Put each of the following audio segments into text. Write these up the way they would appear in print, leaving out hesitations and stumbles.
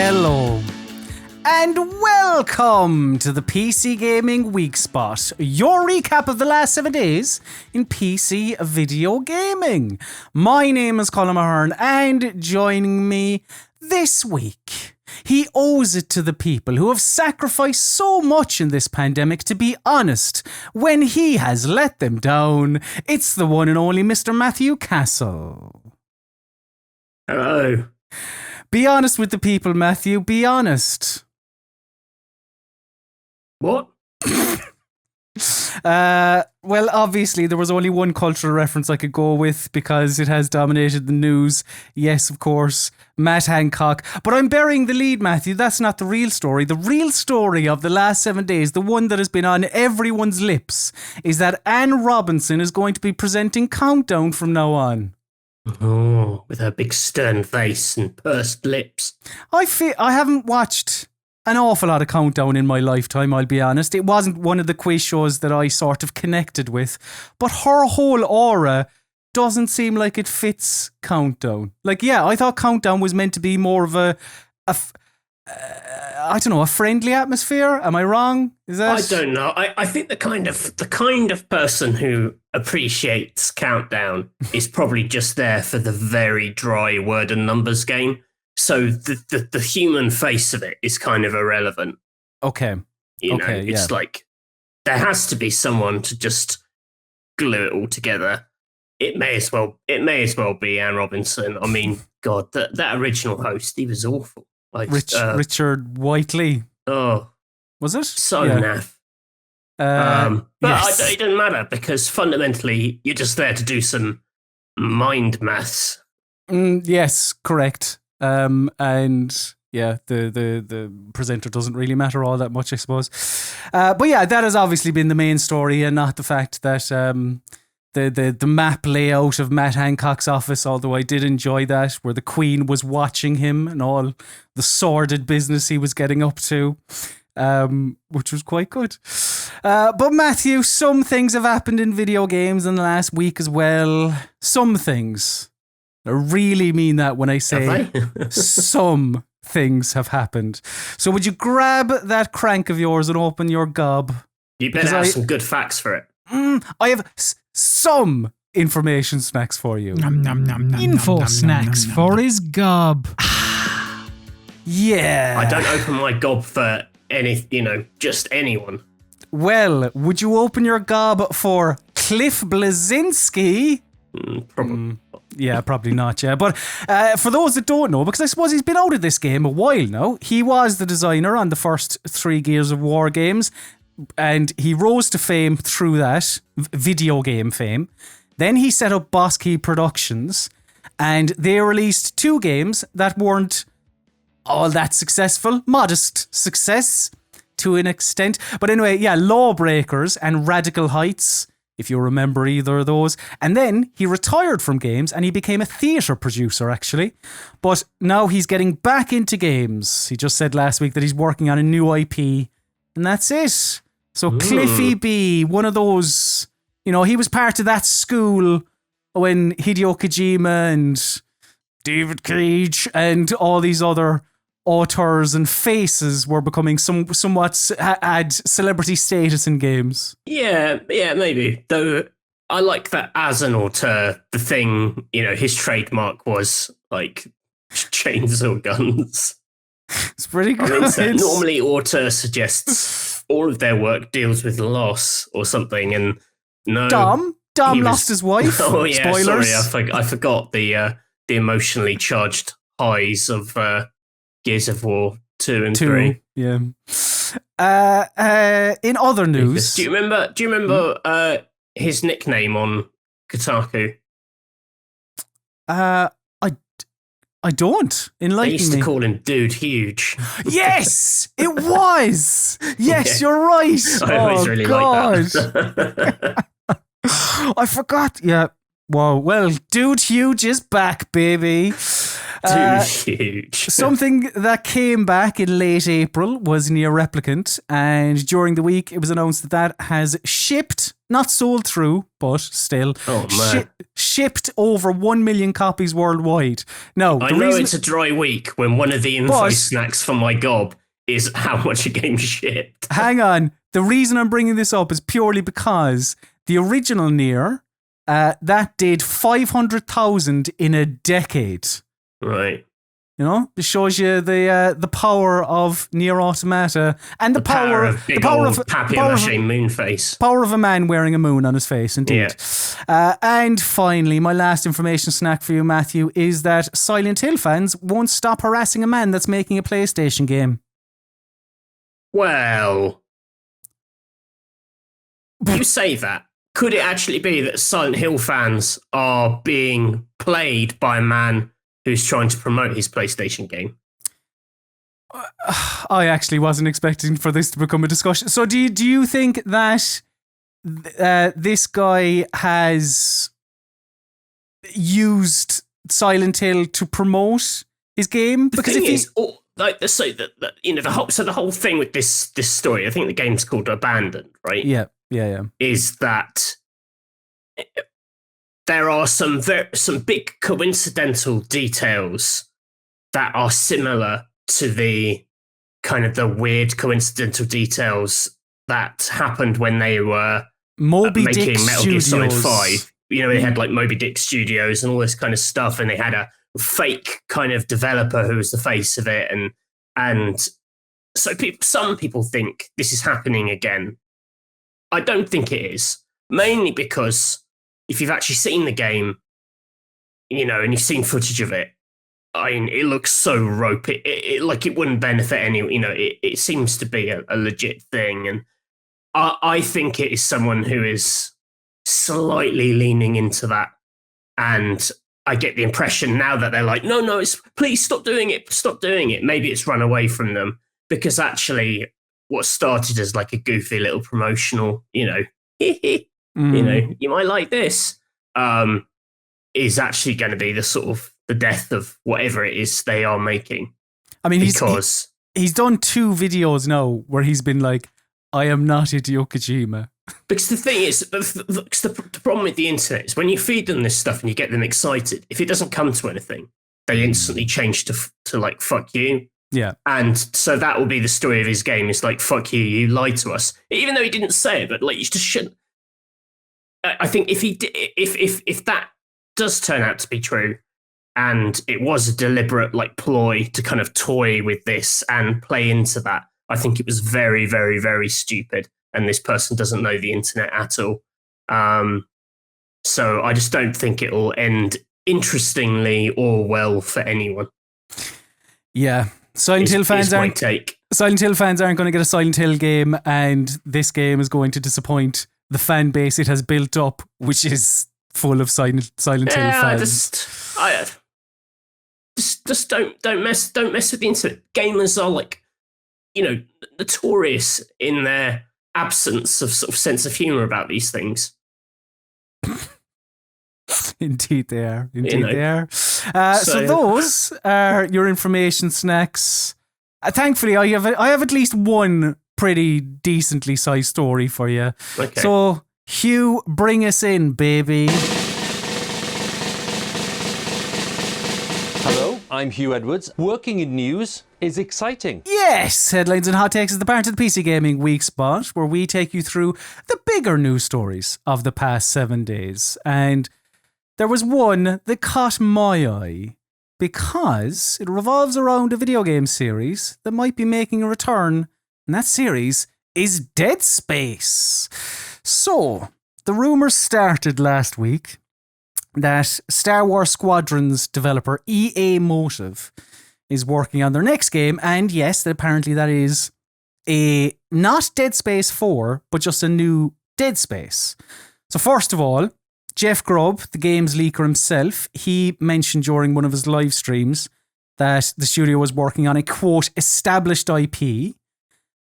Hello, and welcome to the PC Gaming Weekspot, your recap of the last 7 days in PC video gaming. My name is Colin Mahern, and joining me this week, he owes it to the people who have sacrificed so much in this pandemic to be honest when he has let them down. It's the one and only Mr. Matthew Castle. Hello. Be honest with the people, Matthew. Be honest. What? Well, obviously, there was only one cultural reference I could go with because it has dominated the news. Yes, of course, Matt Hancock. But I'm burying the lead, Matthew. That's not the real story. The real story of the last 7 days, the one that has been on everyone's lips, is that Anne Robinson is going to be presenting Countdown from now on. Oh, with her big stern face and pursed lips. I haven't watched an awful lot of Countdown in my lifetime, I'll be honest. It wasn't one of the quiz shows that I sort of connected with, but her whole aura doesn't seem like it fits Countdown. Like, yeah, I thought Countdown was meant to be more of a friendly atmosphere. Am I wrong? Is that? I don't know. I think the kind of person who appreciates Countdown is probably just there for the very dry word and numbers game. So the human face of it is kind of irrelevant. Okay. It's like there has to be someone to just glue it all together. It may as well be Anne Robinson. I mean, God, that original host, he was awful. Like Richard Whiteley. Oh, was it? So naff. But yes. It doesn't matter because fundamentally you're just there to do some mind maths. Yes, correct. And yeah, the presenter doesn't really matter all that much, I suppose. But yeah, that has obviously been the main story, and not the fact that the map layout of Matt Hancock's office, although I did enjoy that, where the Queen was watching him and all the sordid business he was getting up to, which was quite good. But Matthew, some things have happened in video games in the last week as well. Some things. I really mean that when I say some things have happened. So would you grab that crank of yours and open your gob? You better have some good facts for it. I have some information snacks for you. Info snacks for his gob. Yeah. I don't open my gob for just anyone. Well, would you open your gob for Cliff Bleszinski? Probably. Yeah, probably not, yeah. But for those that don't know, because I suppose he's been out of this game a while now, he was the designer on the first 3 Gears of War games, and he rose to fame through that, video game fame. Then he set up Boss Key Productions, and they released 2 games that weren't all that successful. Modest success to an extent. But anyway, yeah, Lawbreakers and Radical Heights, if you remember either of those. And then he retired from games and he became a theatre producer, actually. But now he's getting back into games. He just said last week that he's working on a new IP, and that's it. So Cliffy B, one of those, he was part of that school when Hideo Kojima and David Cage and all these other auteurs and faces were becoming somewhat had celebrity status in games. Yeah, maybe. Though I like that as an auteur, the thing, his trademark was like chainsaw guns. It's pretty good. I mean, normally auteur suggests all of their work deals with loss or something, and no. Dom lost his wife. Oh yeah, spoilers. Sorry, I forgot the emotionally charged highs of Gears of War 2 and 3. Yeah. In other news, do you remember his nickname on Kotaku? I don't. Enlighten me. They used to call him Dude Huge. Yes, it was. Yes, you're right. I always really like that. I forgot. Yeah. Whoa. Well, Dude Huge is back, baby. Dude Huge. Something that came back in late April was Near Replicant, and during the week it was announced that has shipped Not sold through, but still. Oh, man. Shipped over 1 million copies worldwide. Now, I know it's a dry week when one of the info snacks for my gob is how much a game shipped. Hang on. The reason I'm bringing this up is purely because the original Nier, that did 500,000 in a decade. Right. You know, it shows you the power of Nier Automata and the power of big old papier-mâché moonface. Power of a man wearing a moon on his face, indeed. Yeah. And finally, my last information snack for you, Matthew, is that Silent Hill fans won't stop harassing a man that's making a PlayStation game. Well, you say that. Could it actually be that Silent Hill fans are being played by a man who's trying to promote his PlayStation game? I actually wasn't expecting for this to become a discussion. So do you think that this guy has used Silent Hill to promote his game? Because if he's the whole thing with this story, I think the game's called Abandoned, right? Yeah. Is that there are some big coincidental details that are similar to the kind of the weird coincidental details that happened when they were making Metal Gear Solid 5. You know, they had like Moby Dick Studios and all this kind of stuff, and they had a fake kind of developer who was the face of it, and so some people think this is happening again. I don't think it is, mainly because if you've actually seen the game, you know, and you've seen footage of it, I mean, it looks so rope. It like it wouldn't benefit any. You know, it seems to be a legit thing, and I think it is someone who is slightly leaning into that. And I get the impression now that they're like, no, please stop doing it. Maybe it's run away from them because actually, what started as like a goofy little promotional, you know, you know, you might like this, is actually going to be the sort of the death of whatever it is they are making. I mean, he's done 2 videos now where he's been like, I am not Hideo Kojima. Because the thing is, the problem with the internet is when you feed them this stuff and you get them excited, if it doesn't come to anything, they instantly change to like, fuck you. Yeah. And so that will be the story of his game. It's like, fuck you, you lied to us. Even though he didn't say it, but like, you just shouldn't. I think if that does turn out to be true, and it was a deliberate like ploy to kind of toy with this and play into that, I think it was very, very, very stupid. And this person doesn't know the internet at all. So I just don't think it will end interestingly or well for anyone. Yeah. Silent Hill fans aren't going to get a Silent Hill game, and this game is going to disappoint the fan base it has built up, which is full of Silent Hill fans. Just don't mess with the internet. Gamers are like, you know, notorious in their absence of sort of sense of humor about these things. Indeed they are. They are. So those are your information snacks. Thankfully, I have at least one pretty decently sized story for you. Okay. So, Hugh, bring us in, baby. Hello, I'm Hugh Edwards. Working in news is exciting. Yes, Headlines and Hot Takes is the part of the PC Gaming Weekspot where we take you through the bigger news stories of the past 7 days. And there was one that caught my eye because it revolves around a video game series that might be making a return, and that series is Dead Space. So, the rumours started last week that Star Wars Squadrons developer EA Motive is working on their next game, and yes, apparently that is a not Dead Space 4, but just a new Dead Space. So first of all, Jeff Grubb, the games leaker himself, he mentioned during one of his live streams that the studio was working on a, quote, established IP,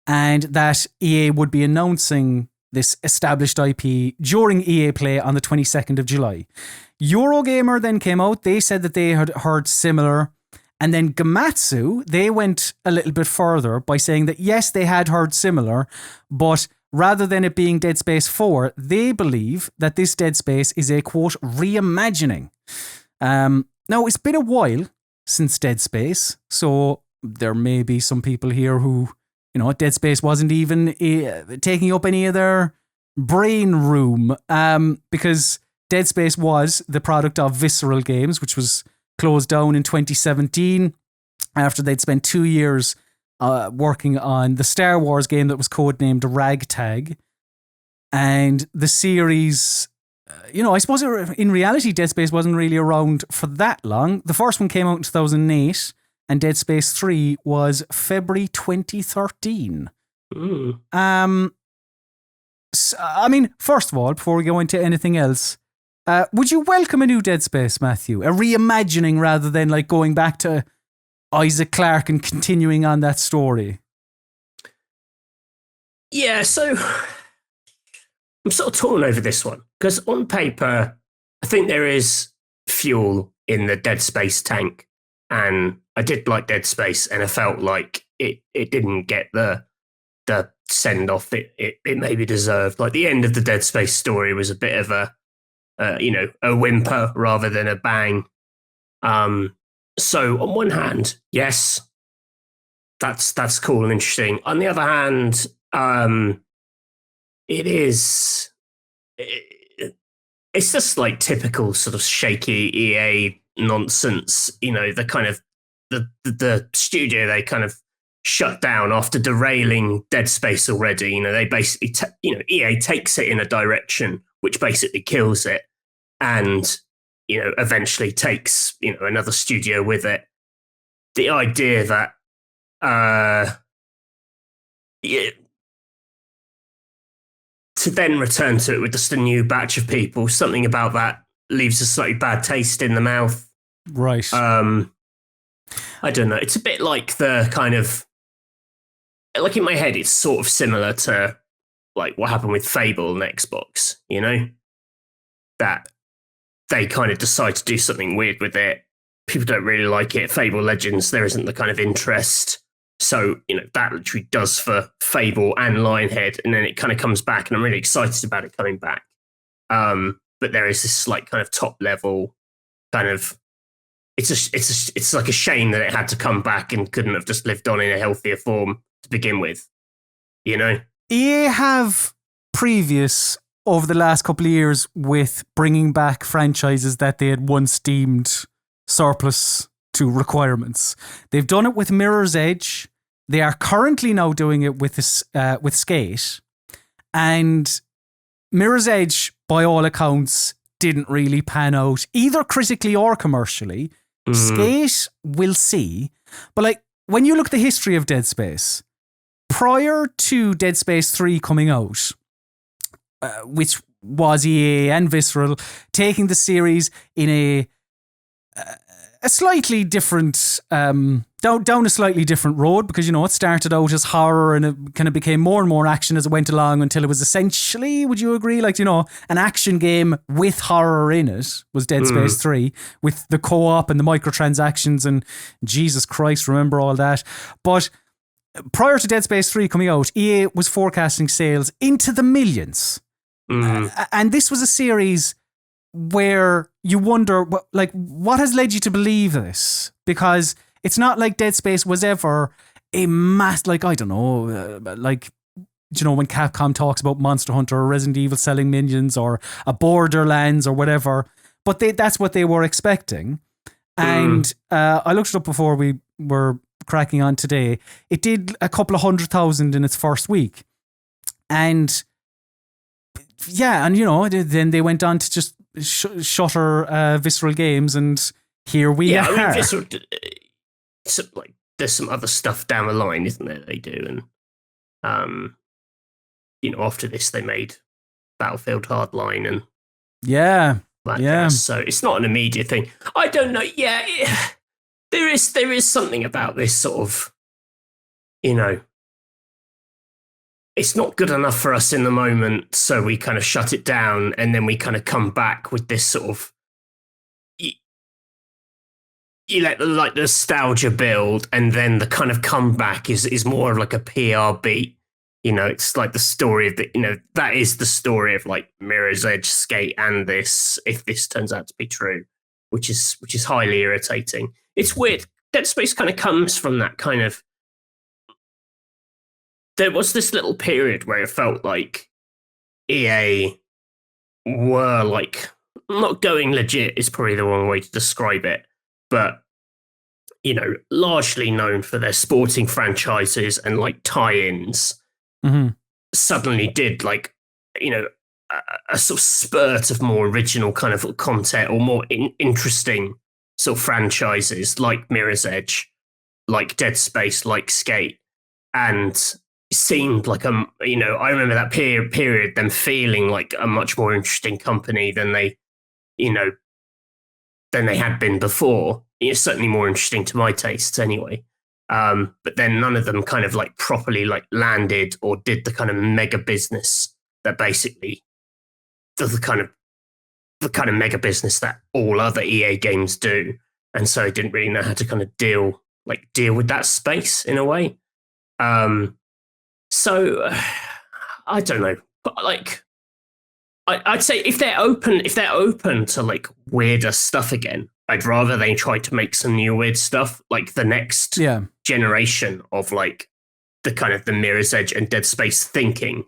and that EA would be announcing this established IP during EA Play on the 22nd of July. Eurogamer then came out. They said that they had heard similar. And then Gamatsu, they went a little bit further by saying that, yes, they had heard similar, but rather than it being Dead Space 4, they believe that this Dead Space is a, quote, reimagining. Now, it's been a while since Dead Space, so there may be some people here who, Dead Space wasn't even taking up any of their brain room, because Dead Space was the product of Visceral Games, which was closed down in 2017 after they'd spent 2 years working on the Star Wars game that was codenamed Ragtag. And the series, I suppose in reality, Dead Space wasn't really around for that long. The first one came out in 2008, and Dead Space 3 was February 2013. So, I mean, first of all, before we go into anything else, would you welcome a new Dead Space, Matthew? A reimagining rather than like going back to Isaac Clarke and continuing on that story? Yeah, so I'm sort of torn over this one because on paper, I think there is fuel in the Dead Space tank, and I did like Dead Space, and I felt like it didn't get the send off it maybe deserved. Like the end of the Dead Space story was a bit of a whimper rather than a bang. So on one hand, yes, that's cool and interesting. On the other hand, it's just like typical sort of shaky EA nonsense. The kind of the studio they kind of shut down after derailing Dead Space already. They basically EA takes it in a direction which basically kills it, and eventually takes another studio with it. The idea that to then return to it with just a new batch of people, something about that leaves a slightly bad taste in the mouth. Right. I don't know. It's a bit like the kind of, like in my head, it's sort of similar to like what happened with Fable and Xbox, that they kind of decide to do something weird with it. People don't really like it. Fable Legends, there isn't the kind of interest. So, that literally does for Fable and Lionhead, and then it kind of comes back, and I'm really excited about it coming back. But there is this like kind of top level kind of, it's like a shame that it had to come back and couldn't have just lived on in a healthier form to begin with, EA have previous over the last couple of years with bringing back franchises that they had once deemed surplus to requirements. They've done it with Mirror's Edge. They are currently now doing it with Skate. And Mirror's Edge, by all accounts, didn't really pan out either critically or commercially. Skate, we'll see. But like when you look at the history of Dead Space, prior to Dead Space 3 coming out, which was EA and Visceral taking the series in a slightly different down a slightly different road, because it started out as horror and it kind of became more and more action as it went along until it was essentially, would you agree, like an action game with horror in it was Dead Space 3, with the co-op and the microtransactions and Jesus Christ, remember all that. But prior to Dead Space 3 coming out, EA was forecasting sales into the millions. And this was a series where you wonder, what has led you to believe this? Because it's not like Dead Space was ever a mass, when Capcom talks about Monster Hunter or Resident Evil selling millions or a Borderlands or whatever, but that's what they were expecting. And I looked it up before we were cracking on today. It did a couple of 100,000 in its first week. And yeah, and then they went on to just shutter Visceral Games, and here we are. I mean, Visceral, there's some other stuff down the line, isn't there? They do, and after this, they made Battlefield Hardline, and so it's not an immediate thing. I don't know. Yeah, there is something about this sort of, it's not good enough for us in the moment, so we kind of shut it down, and then we kind of come back with this sort of, you let the nostalgia build, and then the kind of comeback is more of like a PR beat. It's like the story of that is the story of like Mirror's Edge, Skate, and this, if this turns out to be true, which is highly irritating. It's weird. Dead Space kind of comes from that kind of. There was this little period where it felt like EA were like not going legit is probably the wrong way to describe it, but largely known for their sporting franchises and like tie-ins. Mm-hmm. Suddenly did like a sort of spurt of more original kind of content or more interesting sort of franchises like Mirror's Edge, like Dead Space, like Skate, and seemed like I remember that period them feeling like a much more interesting company than they had been before. It's certainly more interesting to my tastes anyway. But then none of them kind of like properly like landed or did the kind of mega business that basically the kind of mega business that all other EA games do. And so I didn't really know how to kind of deal with that space in a way. So I don't know, but like I'd say if they're open to like weirder stuff again, I'd rather they try to make some new weird stuff, like the next generation of like the kind of the Mirror's Edge and Dead Space thinking,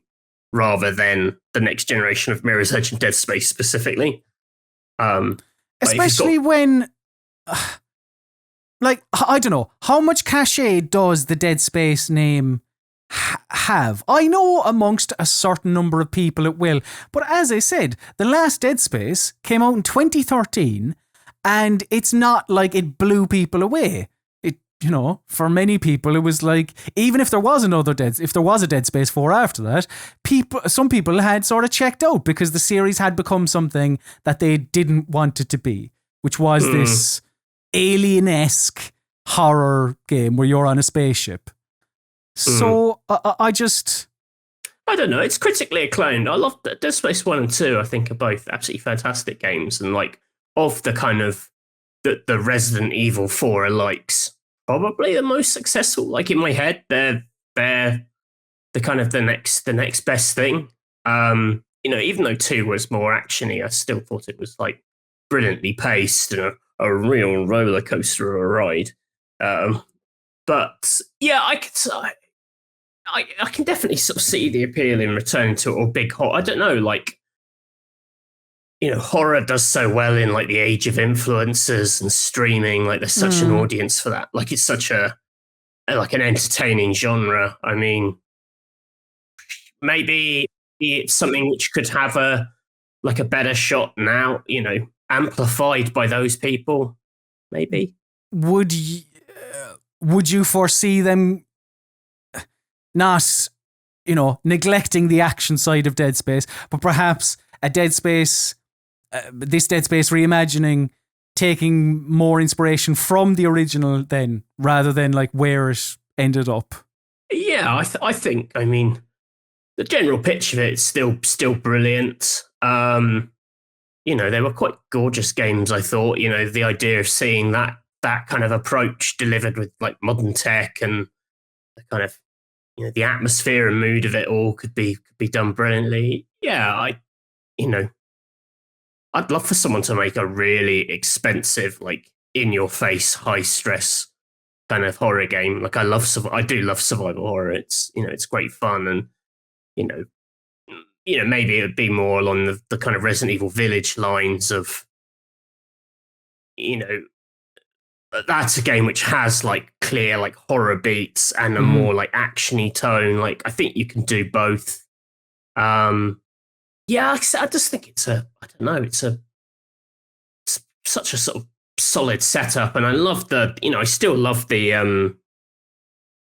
rather than the next generation of Mirror's Edge and Dead Space specifically. Especially when, like, I don't know, how much cachet does the Dead Space name have? I know amongst a certain number of people it will, but as I said, the last Dead Space came out in 2013, and it's not like it blew people away. It, for many people, it was like, even if there was a Dead Space 4 after that, some people had sort of checked out because the series had become something that they didn't want it to be, which was this alien-esque horror game where you're on a spaceship. So I don't know. It's critically acclaimed. I love Dead Space 1 and 2. I think are both absolutely fantastic games, and like of the kind of the Resident Evil 4 likes, probably the most successful. Like in my head, they're the kind of the next best thing. Even though 2 was more actiony, I still thought it was like brilliantly paced and a real roller coaster of a ride. But yeah, I can definitely sort of see the appeal in returning to it, or big horror. I don't know, like, horror does so well in like the age of influencers and streaming. Like there's such an audience for that. Like it's such an entertaining genre. I mean, maybe it's something which could have a better shot now, amplified by those people, maybe. Would you foresee them not, neglecting the action side of Dead Space, but perhaps a Dead Space, this Dead Space reimagining, taking more inspiration from the original then, rather than like where it ended up? Yeah, I think, I mean, the general pitch of it is still brilliant. They were quite gorgeous games, I thought. The idea of seeing that kind of approach delivered with like modern tech and the kind of the atmosphere and mood of it all could be done brilliantly. Yeah, I'd love for someone to make a really expensive, like in your face, high stress kind of horror game. Like I do love survival horror. It's it's great fun, and maybe it would be more along the kind of Resident Evil Village lines of that's a game which has like clear like horror beats and a more like actiony tone. Like I think you can do both. Yeah, I just think it's such a sort of solid setup, and I love I still love the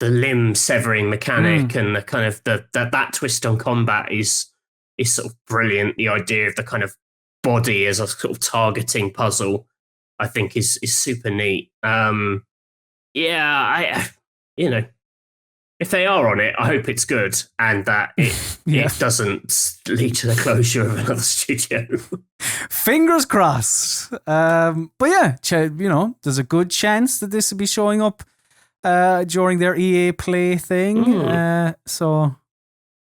limb severing mechanic and the kind of that twist on combat is sort of brilliant. The idea of the kind of body as a sort of targeting puzzle, I think is super neat. Yeah, if they are on it, I hope it's good and that it doesn't lead to the closure of another studio. Fingers crossed. But yeah, there's a good chance that this will be showing up during their EA Play thing. So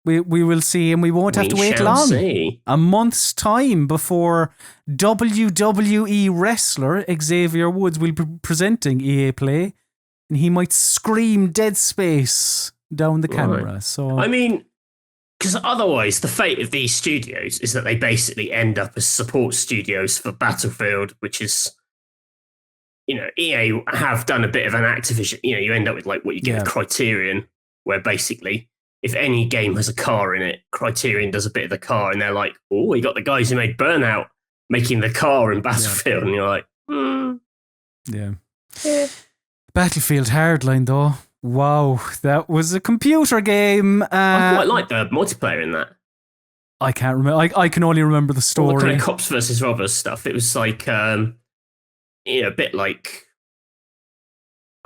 We will see, and we won't have to wait shall long. See. A month's time before WWE wrestler Xavier Woods will be presenting EA Play, and he might scream Dead Space down the camera. So I mean, because otherwise the fate of these studios is that they basically end up as support studios for Battlefield, which is, EA have done a bit of an Activision. You end up with like what you get with Criterion, where basically if any game has a car in it, Criterion does a bit of the car, and they're like, oh, we got the guys who made Burnout making the car in Battlefield, and you're like, Yeah. Battlefield Hardline, though. Wow, that was a computer game. I quite like the multiplayer in that. I can't remember. I can only remember the story. All the kind of cops versus robbers stuff. It was like, a bit like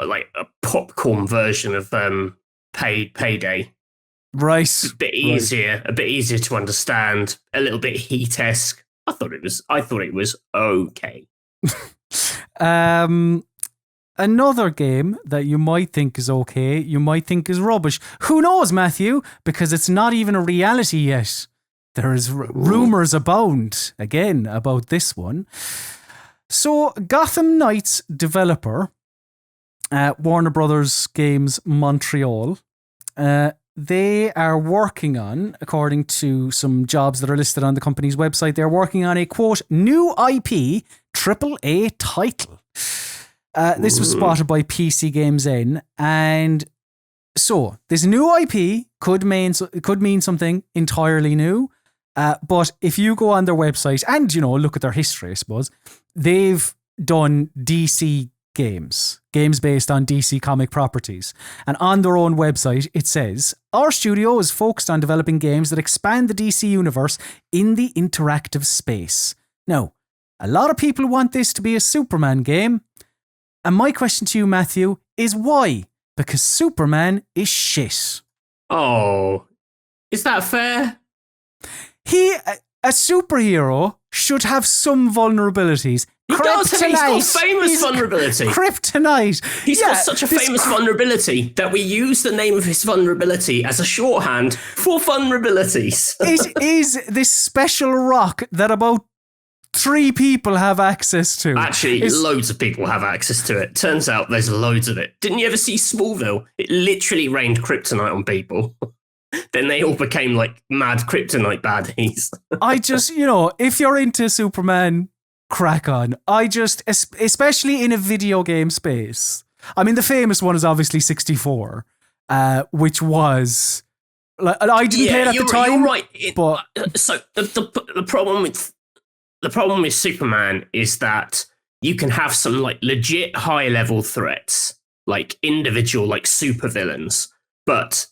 a popcorn version of Payday. Right. A bit easier to understand, a little bit Heat-esque. I thought it was okay. Another game that you might think is okay, you might think is rubbish. Who knows, Matthew? Because it's not even a reality yet. There is rumours abound, again, about this one. So, Gotham Knights developer, Warner Brothers Games Montreal, they are working on, according to some jobs that are listed on the company's website, they're working on a, quote, new IP AAA title. This was spotted by PC Games N, and so this new IP could mean something entirely new. But if you go on their website and look at their history, I suppose they've done DC games based on DC comic properties, and on their own website it says our studio is focused on developing games that expand the DC universe in the interactive space. Now, a lot of people want this to be a Superman game. And my question to you, Matthew, is why? Because Superman is shit. Oh, is that fair? A superhero should have some vulnerabilities. He does. He's got famous vulnerability. Kryptonite. He's got such a famous vulnerability that we use the name of his vulnerability as a shorthand for vulnerabilities. It is this special rock that about 3 people have access to. Actually, loads of people have access to it. Turns out there's loads of it. Didn't you ever see Smallville? It literally rained kryptonite on people. Then they all became like mad kryptonite baddies. I just, if you're into Superman, crack on. Especially in a video game space. I mean, the famous one is obviously 64, which was, like, I didn't play it at the time. You're right. But so the problem with Superman is that you can have some like legit high level threats, like individual like supervillains, but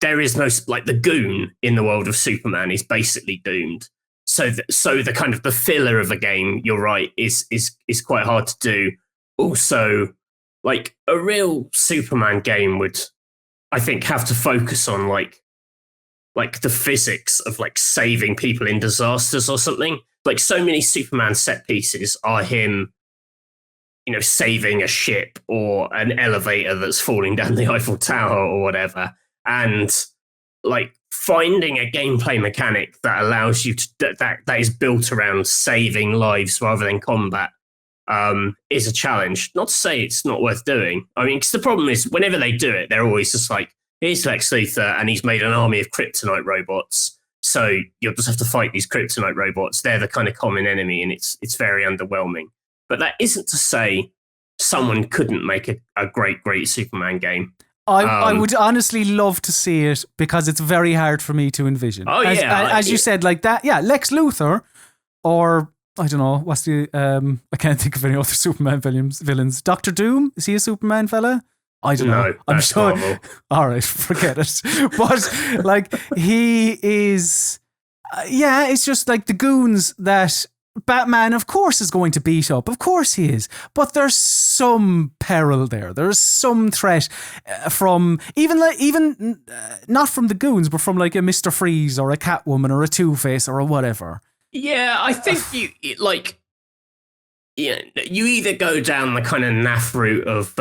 there is no, like, the goon in the world of Superman is basically doomed. So the kind of the filler of a game, you're right, is quite hard to do. Also, like, a real Superman game would, I think, have to focus on like the physics of like saving people in disasters or something. Like, so many Superman set pieces are him, saving a ship or an elevator that's falling down the Eiffel Tower or whatever. And like finding a gameplay mechanic that allows you to, that is built around saving lives rather than combat, is a challenge. Not to say it's not worth doing. I mean, because the problem is whenever they do it, they're always just like, here's Lex Luthor and he's made an army of kryptonite robots. So you'll just have to fight these kryptonite robots. They're the kind of common enemy, and it's very underwhelming. But that isn't to say someone couldn't make a great Superman game. I would honestly love to see it, because it's very hard for me to envision. Oh, as you said, like that. Yeah, Lex Luthor, or I don't know, what's the I can't think of any other Superman villains. Doctor Doom, is he a Superman fella? I don't know. I'm sure. Horrible. All right, forget it. But like, he is. It's just like the goons that Batman, of course, is going to beat up. Of course he is. But there's some peril there. There's some threat from even not from the goons, but from like a Mr. Freeze or a Catwoman or a Two-Face or a whatever. Yeah, I think you either go down the kind of naff route of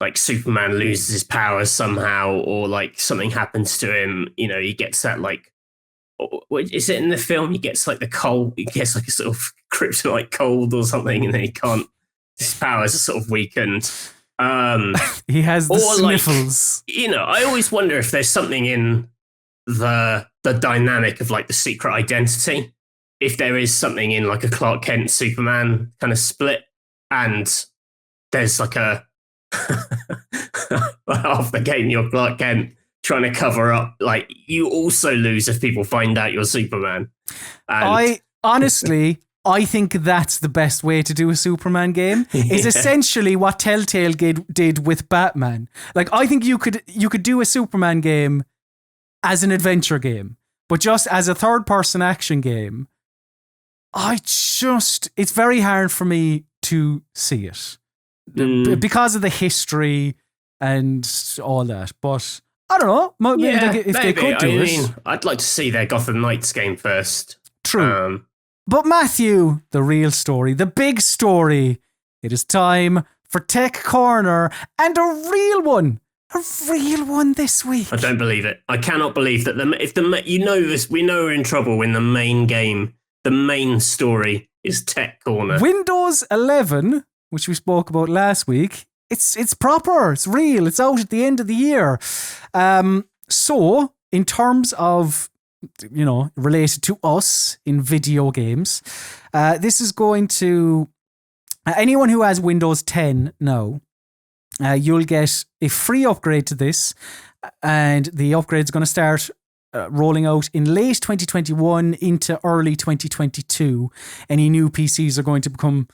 like Superman loses his powers somehow, or like something happens to him, he gets that like, what is it in the film? He gets like the cold, he gets like a sort of kryptonite cold or something, and then his powers are sort of weakened. He has the sniffles. Like, I always wonder if there's something in the dynamic of like the secret identity. If there is something in like a Clark Kent Superman kind of split, and there's like a half the game you're Clark Kent trying to cover up, like you also lose if people find out you're Superman. And I think that's the best way to do a Superman game. Is essentially what Telltale did with Batman. Like, I think you could do a Superman game as an adventure game, but just as a third-person action game, it's very hard for me to see it because of the history and all that. But I don't know. Maybe if they could do it. I'd like to see their Gotham Knights game first. True. But Matthew, the real story, the big story, it is time for Tech Corner, and a real one this week. I don't believe it. I cannot believe that we know we're in trouble when the main game, the main story is Tech Corner. Windows 11, which we spoke about last week, it's proper, it's real, it's out at the end of the year. So, in terms of related to us in video games, this is going to anyone who has Windows 10 now, you'll get a free upgrade to this, and the upgrade is going to start rolling out in late 2021 into early 2022. Any new PCs are going to become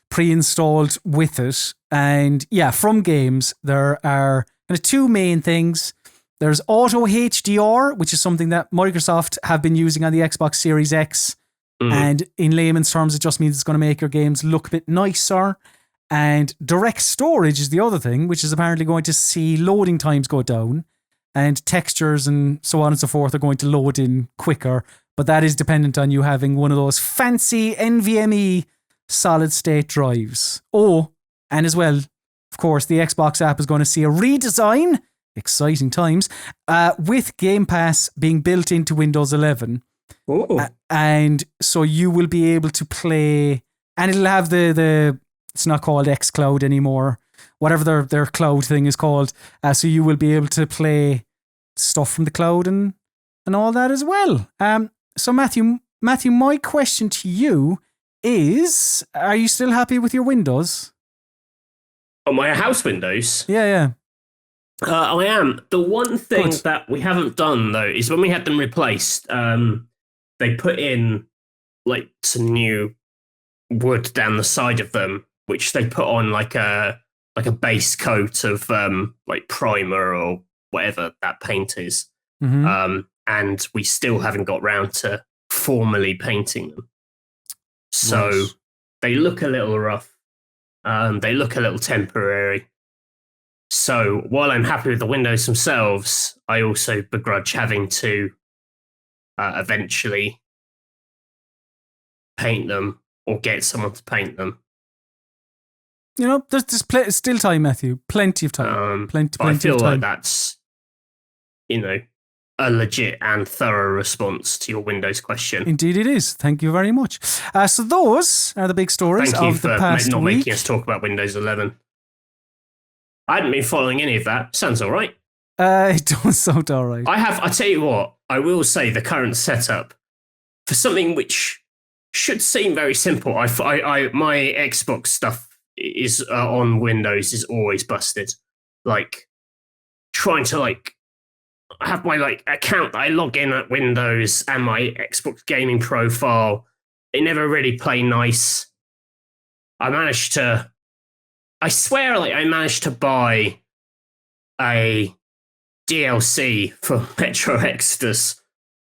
pre-installed with it, and from games there are kind of two main things. There's Auto HDR, which is something that Microsoft have been using on the Xbox Series X. And in layman's terms, it just means it's going to make your games look a bit nicer. And direct storage is the other thing, which is apparently going to see loading times go down, and textures and so on and so forth are going to load in quicker. But that is dependent on you having one of those fancy NVMe solid state drives. Oh, and as well, of course, the Xbox app is going to see a redesign. Exciting times, with Game Pass being built into Windows 11. And so you will be able to play, and it'll have the it's not called xCloud anymore, whatever their cloud thing is called. So you will be able to play stuff from the cloud and all that as well. So Matthew, my question to you is, are you still happy with your Windows? Oh, my house Windows? Yeah. I am. The one thing that we haven't done, though, is when we had them replaced, they put in like some new wood down the side of them, which they put on like a base coat of like primer or whatever that paint is. And we still haven't got round to formally painting them. So they look a little rough. They look a little temporary. So while I'm happy with the windows themselves, I also begrudge having to eventually paint them or get someone to paint them. There's still time, Matthew. Plenty of time. Plenty I feel of time. like that's, a legit and thorough response to your Windows question. Indeed it is. Thank you very much. So those are the big stories of the past week. Thank you for not making us talk about Windows 11. I hadn't been following any of that. Sounds all right. It does sound all right. I tell you what, I will say the current setup for something which should seem very simple. My Xbox stuff is on Windows is always busted. Like trying to have my account that I log in at Windows and my Xbox gaming profile. They never really play nice. I swear, I managed to buy a DLC for Metro Exodus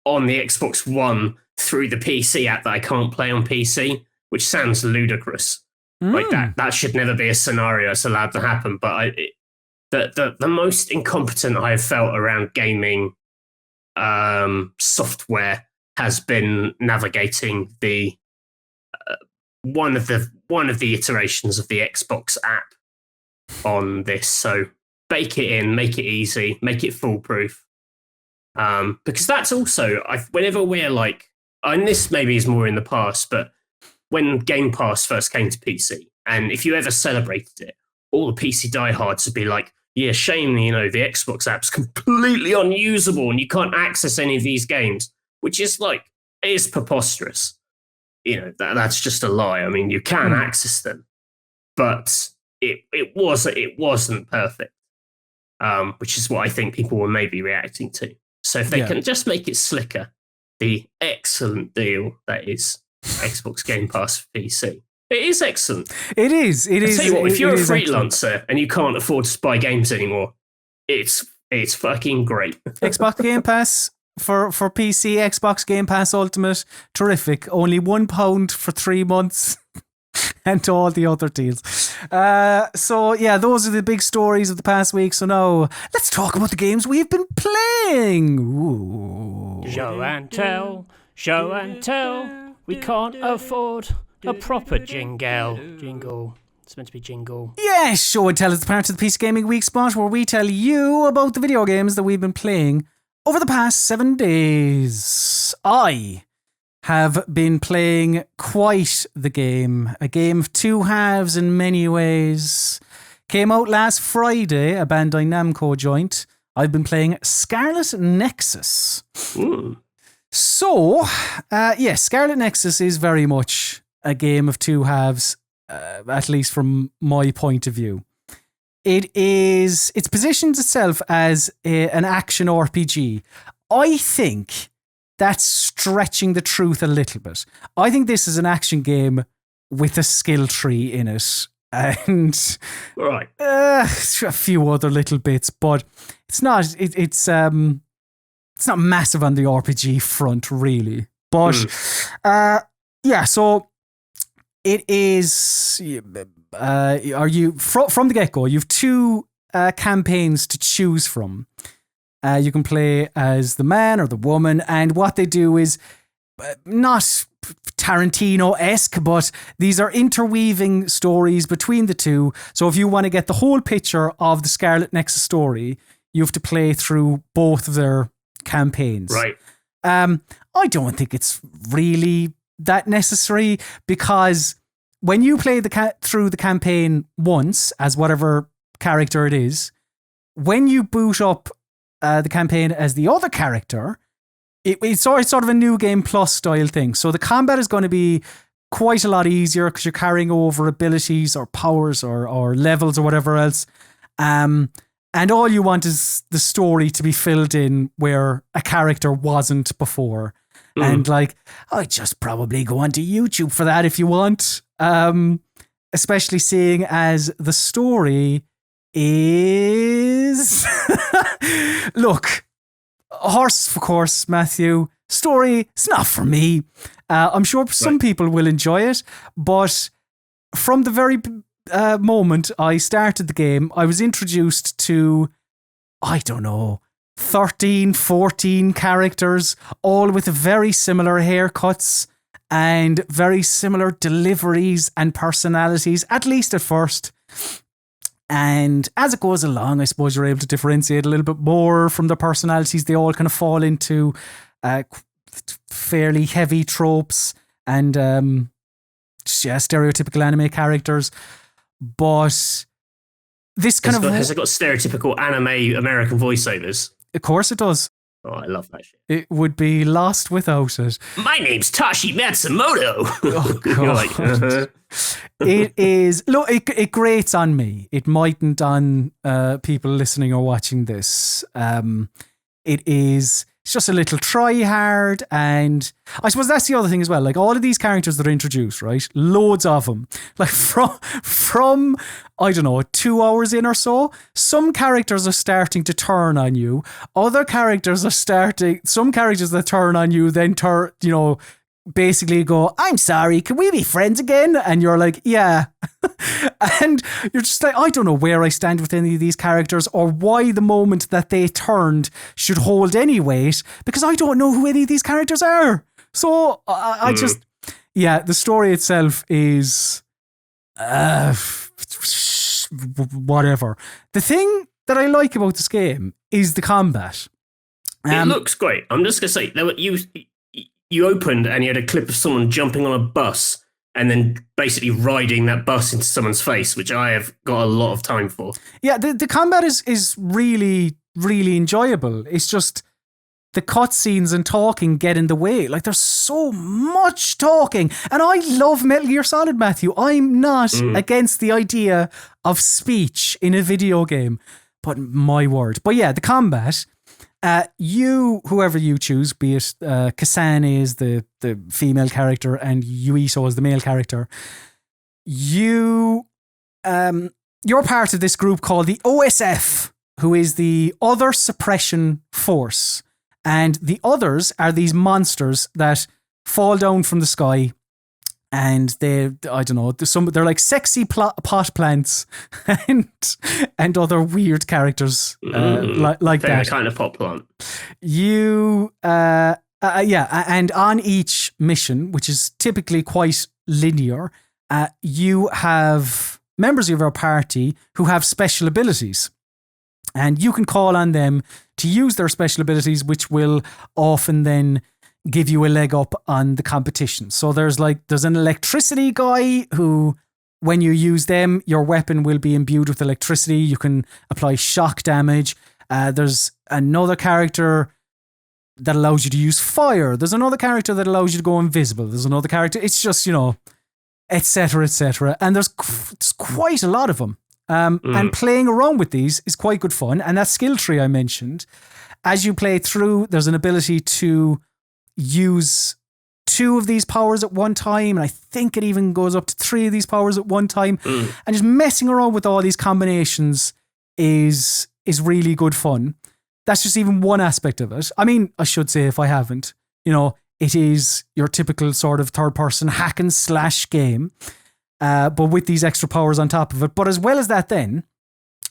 on the Xbox One through the PC app that I can't play on PC, which sounds ludicrous. Like that should never be a scenario that's allowed to happen. But the most incompetent I have felt around gaming software has been navigating the one of the iterations of the Xbox app on this. So bake it in, make it easy, make it foolproof. Because that's also, whenever we're like, and this maybe is more in the past, but when Game Pass first came to PC, and if you ever celebrated it, all the PC diehards would be like, yeah, shame, the Xbox app's completely unusable and you can't access any of these games, which is like, it is preposterous. That's just a lie. I mean, you can access them, but it wasn't perfect, which is what I think people were maybe reacting to. So if they can just make it slicker, the excellent deal that is Xbox Game Pass for PC. It is excellent. It is. It is. Tell you what, if you're a freelancer excellent. and you can't afford to buy games anymore, it's fucking great. Xbox Game Pass for PC, Xbox Game Pass Ultimate, terrific. Only £1 for 3 months. And all the other deals. So yeah, those are the big stories of the past week. So now let's talk about the games we've been playing. Ooh. Show and tell. We can't afford a proper jingle. It's meant to be jingle. Yes, Show and Tell is the part of the PC Gaming Weekspot where we tell you about the video games that we've been playing over the past 7 days. I have been playing quite the game. A game of two halves in many ways. Came out last Friday, a Bandai Namco joint. I've been playing Scarlet Nexus. Ooh. So, yes, Scarlet Nexus is very much a game of two halves, at least from my point of view. It positions itself as an action RPG. I think that's stretching the truth a little bit. I think this is an action game with a skill tree in it and right. A few other little bits, but it's not. It's not massive on the RPG front, really. But yeah, so it is. Are you from the get-go? You have two campaigns to choose from. You can play as the man or the woman, and what they do is not Tarantino-esque, but these are interweaving stories between the two. So if you want to get the whole picture of the Scarlet Nexus story, you have to play through both of their campaigns. Right. I don't think it's really that necessary, because when you play through the campaign once as whatever character it is, when you boot up the campaign as the other character, it's sort of a new game plus style thing. So the combat is going to be quite a lot easier because you're carrying over abilities or powers or levels or whatever else. And all you want is the story to be filled in where a character wasn't before. And I'd just probably go onto YouTube for that if you want. Especially seeing as the story is... Look, horse for course, Matthew. Story, it's not for me. I'm sure some people will enjoy it, but from the very moment I started the game, I was introduced to, I don't know, 13, 14 characters, all with very similar haircuts and very similar deliveries and personalities, at least at first. And as it goes along, I suppose you're able to differentiate a little bit more from the personalities. They all kind of fall into fairly heavy tropes and stereotypical anime characters. But this kind has it got stereotypical anime American voiceovers? Of course it does. Oh, I love that shit. It would be lost without it. My name's Tashi Matsumoto. Oh, God. It is... Look, it grates on me. It mightn't on people listening or watching this. It's just a little try hard, and I suppose that's the other thing as well. Like, all of these characters that are introduced, right? Loads of them. Like, from I don't know, 2 hours in or so, some characters are starting to turn on you. Other characters are some characters that turn on you then basically go, I'm sorry, can we be friends again? And you're like, yeah. And you're just like, I don't know where I stand with any of these characters or why the moment that they turned should hold any weight, because I don't know who any of these characters are. So I just, yeah, the story itself is whatever. The thing that I like about this game is the combat. It looks great. I'm just gonna say, you opened and you had a clip of someone jumping on a bus and then basically riding that bus into someone's face, which I have got a lot of time for. Yeah, the combat is really, really enjoyable. It's just the cutscenes and talking get in the way. Like, there's so much talking. And I love Metal Gear Solid, Matthew. I'm not against the idea of speech in a video game. But my word. But yeah, the combat, whoever you choose, be it Kasane is the female character and Yuiso is the male character, you're part of this group called the OSF, who is the Other Suppression Force. And the others are these monsters that fall down from the sky, and they're like sexy pot plants and other weird characters like that. Kind of pot plant. And on each mission, which is typically quite linear, you have members of your party who have special abilities. And you can call on them to use their special abilities, which will often then give you a leg up on the competition. So there's an electricity guy who, when you use them, your weapon will be imbued with electricity. You can apply shock damage. There's another character that allows you to use fire. There's another character that allows you to go invisible. There's another character. It's just, etc., etc. And there's quite a lot of them. And playing around with these is quite good fun. And that skill tree I mentioned, as you play through, there's an ability to use 2 of these powers at one time. And I think it even goes up to 3 of these powers at one time. And just messing around with all these combinations is really good fun. That's just even one aspect of it. I mean, I should say, if I haven't, it is your typical sort of third-person hack and slash game. But with these extra powers on top of it. But as well as that, then,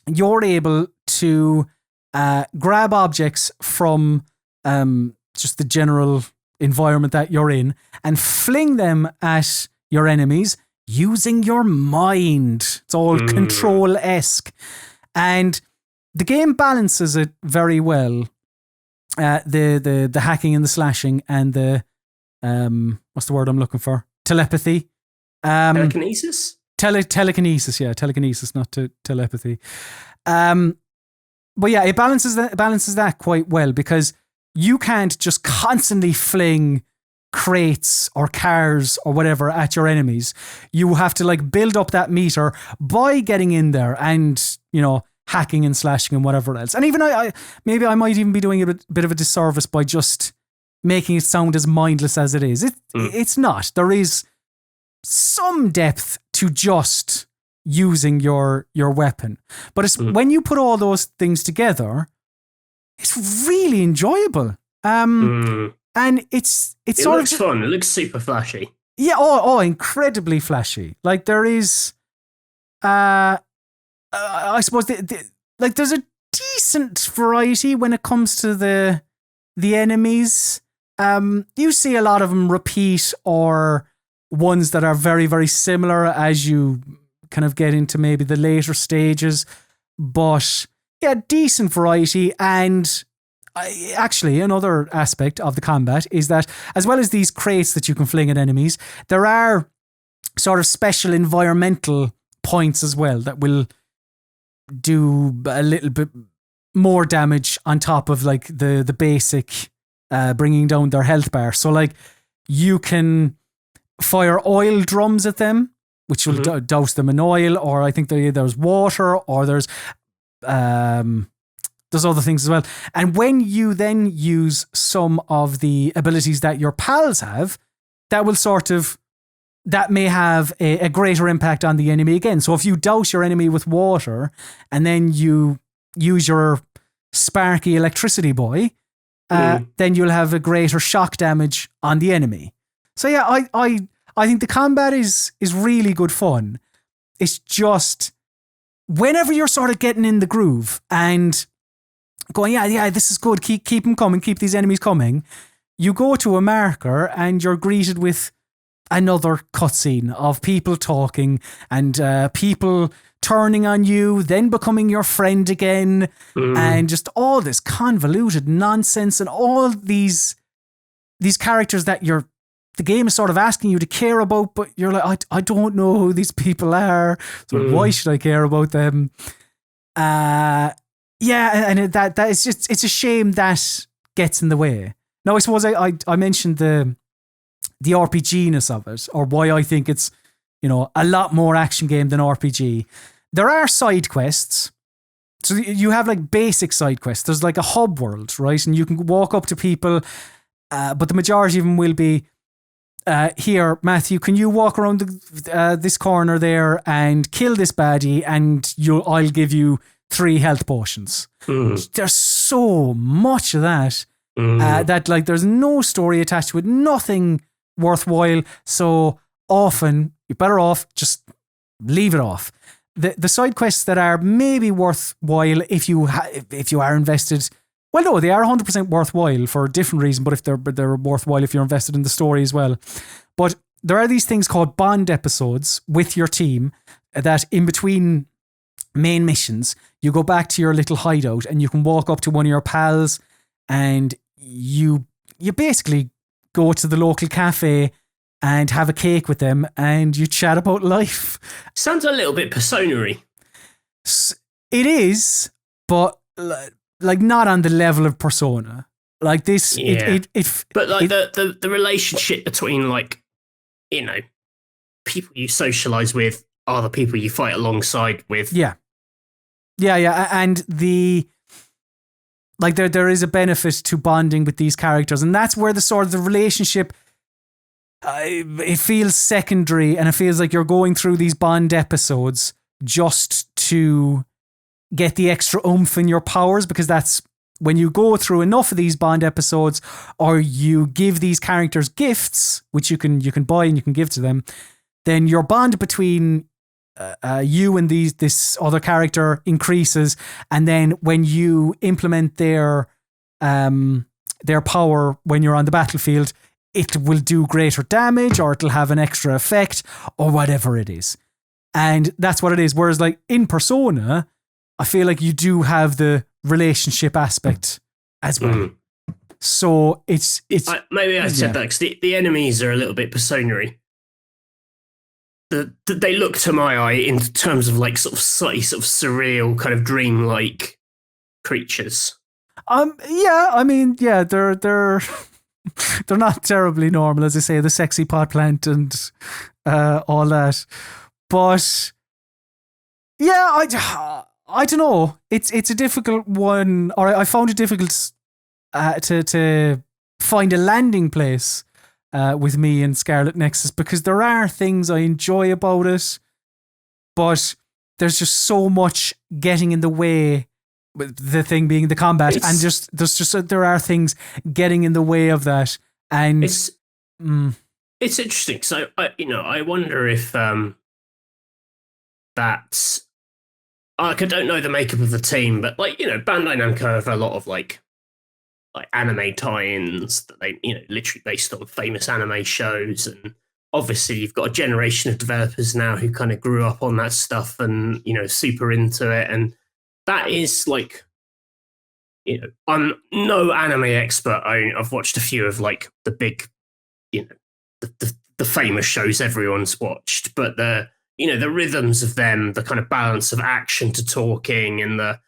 you're able to grab objects from just the general environment that you're in and fling them at your enemies using your mind. It's all Control-esque. And the game balances it very well. The hacking and the slashing and the, what's the word I'm looking for? Telepathy. Telekinesis? Telekinesis, yeah. Telekinesis, not telepathy. But yeah, it balances that quite well, because you can't just constantly fling crates or cars or whatever at your enemies. You have to build up that meter by getting in there and, hacking and slashing and whatever else. And even maybe I might even be doing a bit of a disservice by just making it sound as mindless as it is. It's not. There is some depth to just using your weapon. But it's when you put all those things together, it's really enjoyable. And it sort looks fun. It looks super flashy. Yeah, incredibly flashy. There is I suppose there's a decent variety when it comes to the enemies. You see a lot of them repeat, or ones that are very, very similar as you kind of get into maybe the later stages. But yeah, decent variety. And actually, another aspect of the combat is that, as well as these crates that you can fling at enemies, there are sort of special environmental points as well that will do a little bit more damage on top of the basic bringing down their health bar. So you can fire oil drums at them, which will douse them in oil, or I think there's water, or there's other things as well. And when you then use some of the abilities that your pals have, that may have a greater impact on the enemy again. So if you douse your enemy with water and then you use your sparky electricity boy, then you'll have a greater shock damage on the enemy. So yeah, I think the combat is really good fun. It's just whenever you're sort of getting in the groove and going, yeah, this is good. Keep them coming. Keep these enemies coming. You go to a marker and you're greeted with another cutscene of people talking and people turning on you, then becoming your friend again, and just all this convoluted nonsense and all these characters that the game is sort of asking you to care about, but you're like, I don't know who these people are, so why should I care about them? And that is just, it's a shame that gets in the way. Now, I suppose I mentioned the RPG-ness of it, or why I think it's, a lot more action game than RPG. There are side quests. So you have like basic side quests. There's like a hub world, right? And you can walk up to people, but the majority of them will be, here, Matthew, can you walk around this corner there and kill this baddie, and I'll give you 3 health potions. There's so much of that that like there's no story attached to it, nothing worthwhile. So often you're better off just leave it off. The side quests that are maybe worthwhile if you are invested. Well, no, they are 100% worthwhile for a different reason, but if they're worthwhile if you're invested in the story as well. But there are these things called bond episodes with your team that in between main missions, you go back to your little hideout and you can walk up to one of your pals and you basically go to the local cafe and have a cake with them and you chat about life. Sounds a little bit Persona-y. It is, but like not on the level of Persona. Like this, but like the relationship between like, people you socialize with are the people you fight alongside with. Yeah, and there is a benefit to bonding with these characters, and that's where the sort of the relationship. It feels secondary, and it feels like you're going through these bond episodes just to get the extra oomph in your powers, because that's when you go through enough of these bond episodes, or you give these characters gifts, which you can buy and you can give to them, then your bond between you and this other character increases, and then when you implement their power when you're on the battlefield, it will do greater damage, or it'll have an extra effect, or whatever it is. And that's what it is. Whereas like in Persona, I feel like you do have the relationship aspect as well. So it's maybe I said that because the enemies are a little bit Persona-y. They look to my eye in terms of like sort of slightly sort of surreal kind of dream-like creatures. They're they're not terribly normal, as I say, the sexy pot plant and all that. But yeah, I don't know. It's a difficult one, or I found it difficult to find a landing place with me and Scarlet Nexus, because there are things I enjoy about it, but there's just so much getting in the way. The thing being the combat, and there are things getting in the way of that, and it's interesting. So I wonder if that's I don't know the makeup of the team, but like Bandai Namco have a lot of like anime tie-ins that they literally based on famous anime shows, and obviously you've got a generation of developers now who kind of grew up on that stuff and super into it, and that is like, I'm no anime expert. I've watched a few of like the big, the famous shows everyone's watched, but the rhythms of them, the kind of balance of action to talking, and the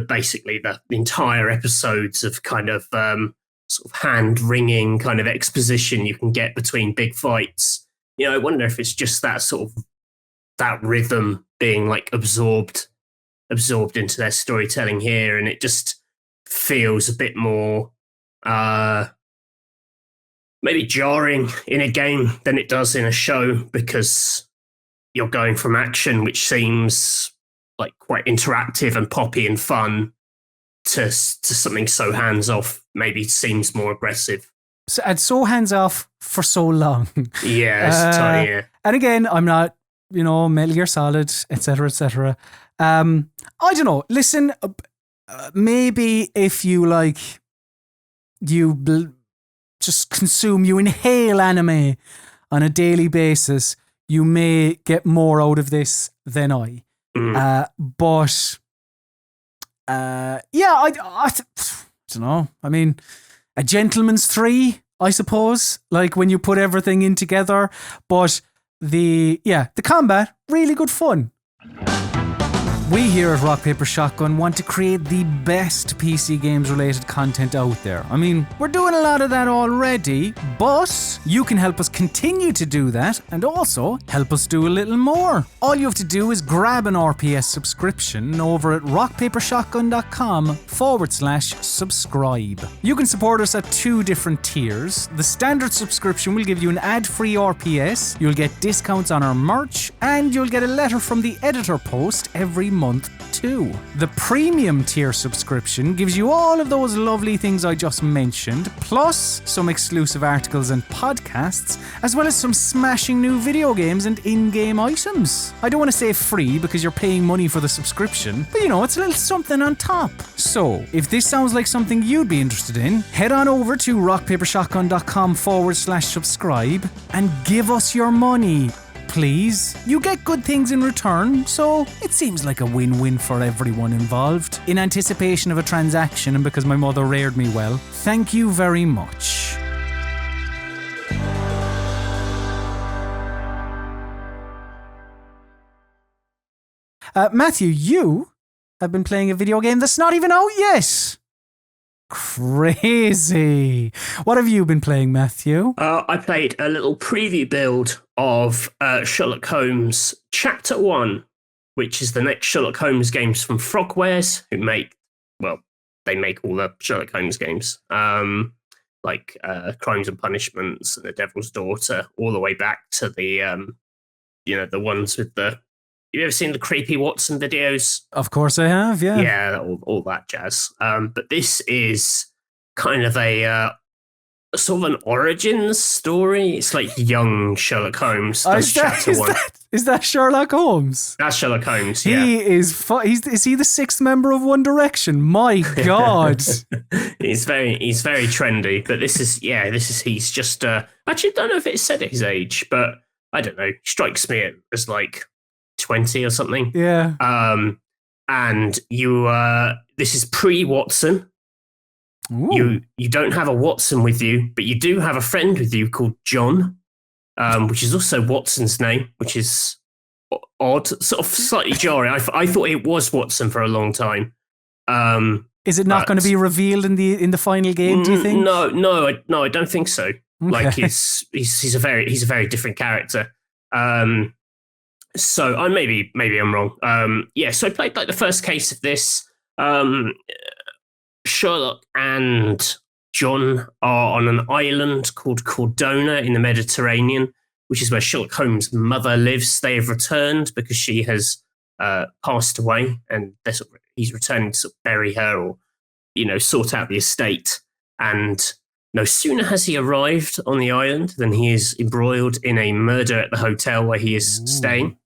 basically the entire episodes of kind of sort of hand-wringing kind of exposition you can get between big fights. I wonder if it's just that sort of that rhythm being like absorbed into their storytelling here, and it just feels a bit more maybe jarring in a game than it does in a show, because you're going from action, which seems like quite interactive and poppy and fun, to something so hands-off, maybe seems more aggressive. So hands-off for so long. Yeah. And again, I'm not, Metal Gear Solid, etc., etc. I don't know. Listen, maybe if you just consume, you inhale anime on a daily basis, you may get more out of this than I. But I don't know. I mean, a gentleman's 3, I suppose, like when you put everything in together. But the combat, really good fun. We here at Rock Paper Shotgun want to create the best PC games related content out there. I mean, we're doing a lot of that already, but you can help us continue to do that and also help us do a little more. All you have to do is grab an RPS subscription over at rockpapershotgun.com/subscribe. You can support us at 2 different tiers. The standard subscription will give you an ad-free RPS, you'll get discounts on our merch, and you'll get a letter from the editor post every month too. The premium tier subscription gives you all of those lovely things I just mentioned, plus some exclusive articles and podcasts, as well as some smashing new video games and in-game items. I don't want to say free because you're paying money for the subscription, but it's a little something on top. So, if this sounds like something you'd be interested in, head on over to rockpapershotgun.com/subscribe and give us your money. Please. You get good things in return, so it seems like a win-win for everyone involved. In anticipation of a transaction and because my mother reared me well, thank you very much. Matthew, you have been playing a video game that's not even out yet. Crazy. What have you been playing, Matthew? I played a little preview build of Sherlock Holmes Chapter One, which is the next Sherlock Holmes games from Frogwares, who they make all the Sherlock Holmes games, like Crimes and Punishments and The Devil's Daughter, all the way back to the, the ones with the. You ever seen the creepy Watson videos? Of course I have, yeah. Yeah, all that jazz. But this is kind of a sort of an origins story. It's like young Sherlock Holmes. Is that Sherlock Holmes? That's Sherlock Holmes, yeah. He is is he the 6th member of One Direction? My God. He's very trendy, but he's just, actually don't know if it said his age, but I don't know. Strikes me as like 20 or something. Yeah. And you this is pre-Watson. You don't have a Watson with you, but you do have a friend with you called John, which is also Watson's name, which is odd, sort of slightly jarring. I thought it was Watson for a long time. Is it not going to be revealed in the final game, do you think? No, I don't think so. Okay. Like he's a very different character. So maybe I'm wrong. So I played like the first case of this. Sherlock and John are on an island called Cordona in the Mediterranean, which is where Sherlock Holmes' mother lives. They have returned because she has passed away, and he's returning to sort of bury her or, sort out the estate. And no sooner has he arrived on the island than he is embroiled in a murder at the hotel where he is staying.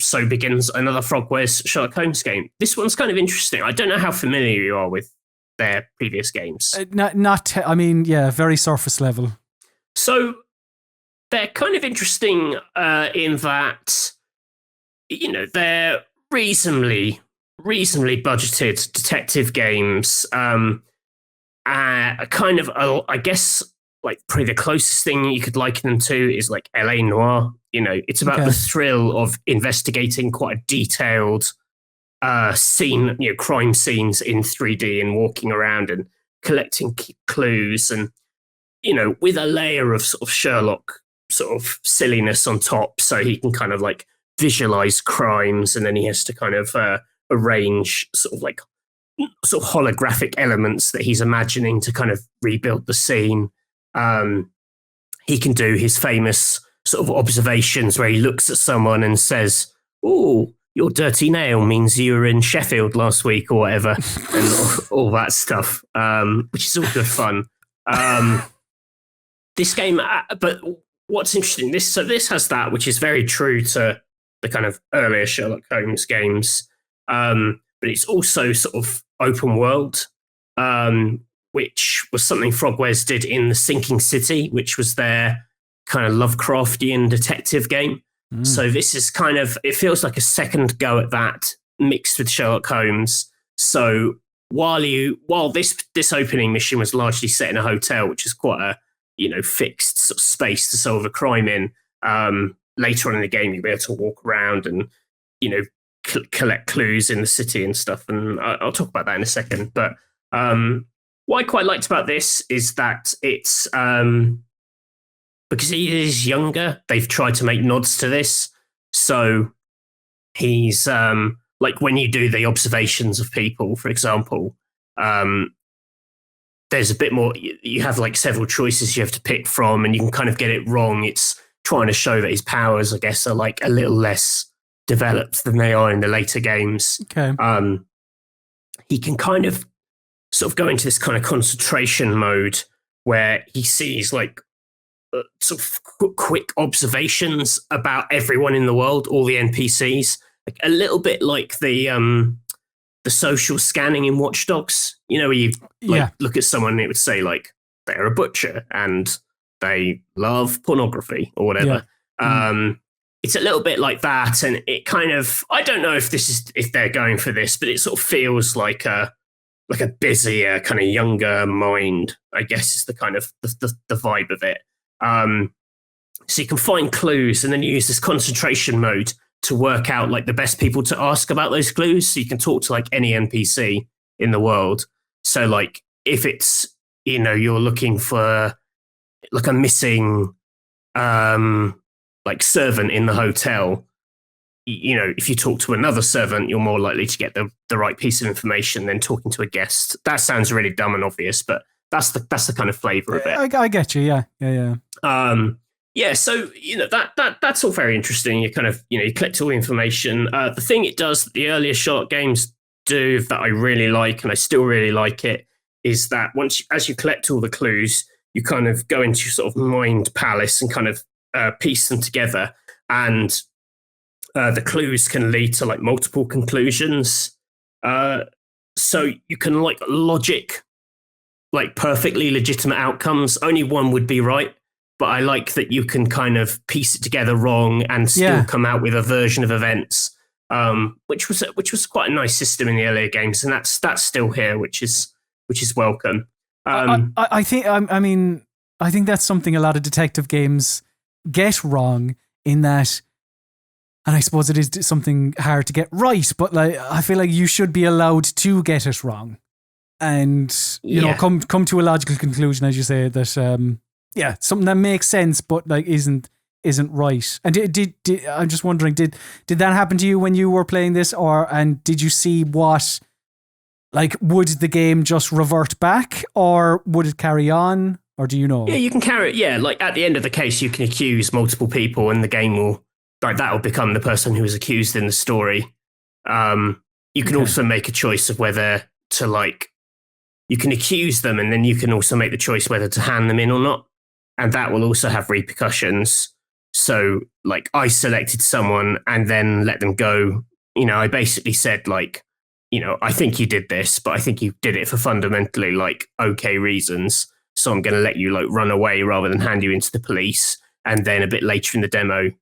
So begins another Frogwares Sherlock Holmes game. This one's kind of interesting. I don't know how familiar you are with their previous games. Very surface level. So they're kind of interesting in that, they're reasonably budgeted detective games. I guess, like, probably the closest thing you could liken them to is like LA Noire. It's about the thrill of investigating quite a detailed scene, crime scenes in 3D and walking around and collecting clues and, with a layer of sort of Sherlock sort of silliness on top, so he can kind of like visualize crimes, and then he has to kind of arrange sort of holographic elements that he's imagining to kind of rebuild the scene. He can do his famous sort of observations where he looks at someone and says, "Oh, your dirty nail means you were in Sheffield last week," or whatever, and all that stuff, which is all good fun. This game, but what's interesting, this has that, which is very true to the kind of earlier Sherlock Holmes games, but it's also sort of open world. which was something Frogwares did in The Sinking City, which was their kind of Lovecraftian detective game. So this is kind of, it feels like a second go at that mixed with Sherlock Holmes. So while this opening mission was largely set in a hotel, which is quite a, fixed sort of space to solve a crime in, later on in the game, you'll be able to walk around and, collect clues in the city and stuff. And I'll talk about that in a second. But what I quite liked about this is that it's, because he is younger, they've tried to make nods to this. So he's like when you do the observations of people, for example, there's a bit more, you have like several choices you have to pick from, and you can kind of get it wrong. It's trying to show that his powers, I guess, are like a little less developed than they are in the later games. Okay. He can kind of sort of go into this kind of concentration mode where he sees like sort of quick observations about everyone in the world, all the NPCs, like a like the social scanning in Watch Dogs, where you look at someone and it would say like they're a butcher and they love pornography or whatever. Yeah. It's a little bit like that, and it kind of, I don't know if they're going for this, but it sort of feels like a busier, kind of younger mind, I guess, is the kind of the vibe of it. So you can find clues, and then you use this concentration mode to work out like the best people to ask about those clues. So you can talk to like any NPC in the world. So like if it's, you're looking for like a missing like servant in the hotel, if you talk to another servant, you're more likely to get the right piece of information than talking to a guest. That sounds really dumb and obvious, but that's the kind of flavor of it. I get you. Yeah. So that's all very interesting. You kind of you collect all the information. The thing it does that the earlier Sherlock games do that I really like, and I still really like it, is that as you collect all the clues, you kind of go into your sort of mind palace and kind of piece them together, and the clues can lead to like multiple conclusions. So you can like logic like perfectly legitimate outcomes. Only one would be right, but I like that you can kind of piece it together wrong and still come out with a version of events, which was quite a nice system in the earlier games, and that's still here, which is welcome. I think that's something a lot of detective games get wrong, in that, and I suppose it is something hard to get right, but like I feel like you should be allowed to get it wrong, and come to a logical conclusion, as you say, that something that makes sense but like isn't right. And did I'm just wondering, did that happen to you when you were playing this, and did you see what, like, would the game just revert back, or would it carry on, or do you know? Yeah, you can carry it. Yeah, like at the end of the case, you can accuse multiple people, and the game will, like, that will become the person who was accused in the story. You can also make a choice of whether to, like, you can accuse them, and then you can also make the choice whether to hand them in or not. And that will also have repercussions. So, like, I selected someone and then let them go. I basically said, like, I think you did this, but I think you did it for fundamentally, like, okay reasons. So I'm going to let you, like, run away rather than hand you into the police. And then a bit later in the demo,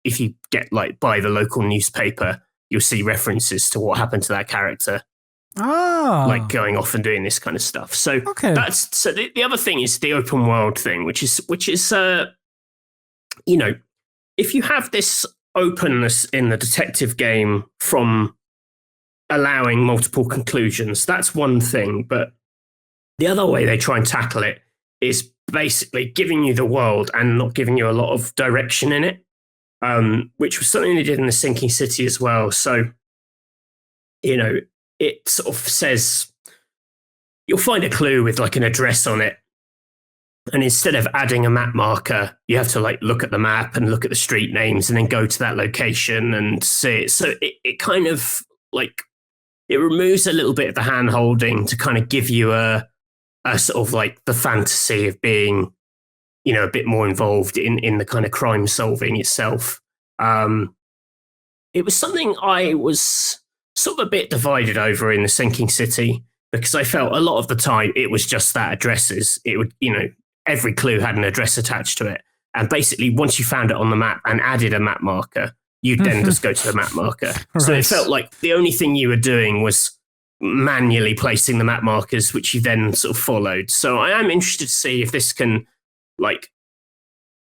if you get, like, buy the local newspaper, you'll see references to what happened to that character. Like going off and doing this kind of stuff. So the other thing is the open world thing, which is if you have this openness in the detective game from allowing multiple conclusions, that's one thing. But the other way they try and tackle it is basically giving you the world and not giving you a lot of direction in it, which was something they did in the Sinking City as well. So, it sort of says you'll find a clue with like an address on it. And instead of adding a map marker, you have to like look at the map and look at the street names and then go to that location and see it. So it kind of like, it removes a little bit of the hand holding to kind of give you a sort of like the fantasy of being, a bit more involved in the kind of crime solving itself. It was something I was sort of a bit divided over in the Sinking City, because I felt a lot of the time it was just that addresses. It would, every clue had an address attached to it. And basically, once you found it on the map and added a map marker, you'd then just go to the map marker. Right. So it felt like the only thing you were doing was manually placing the map markers, which you then sort of followed. So I am interested to see if this can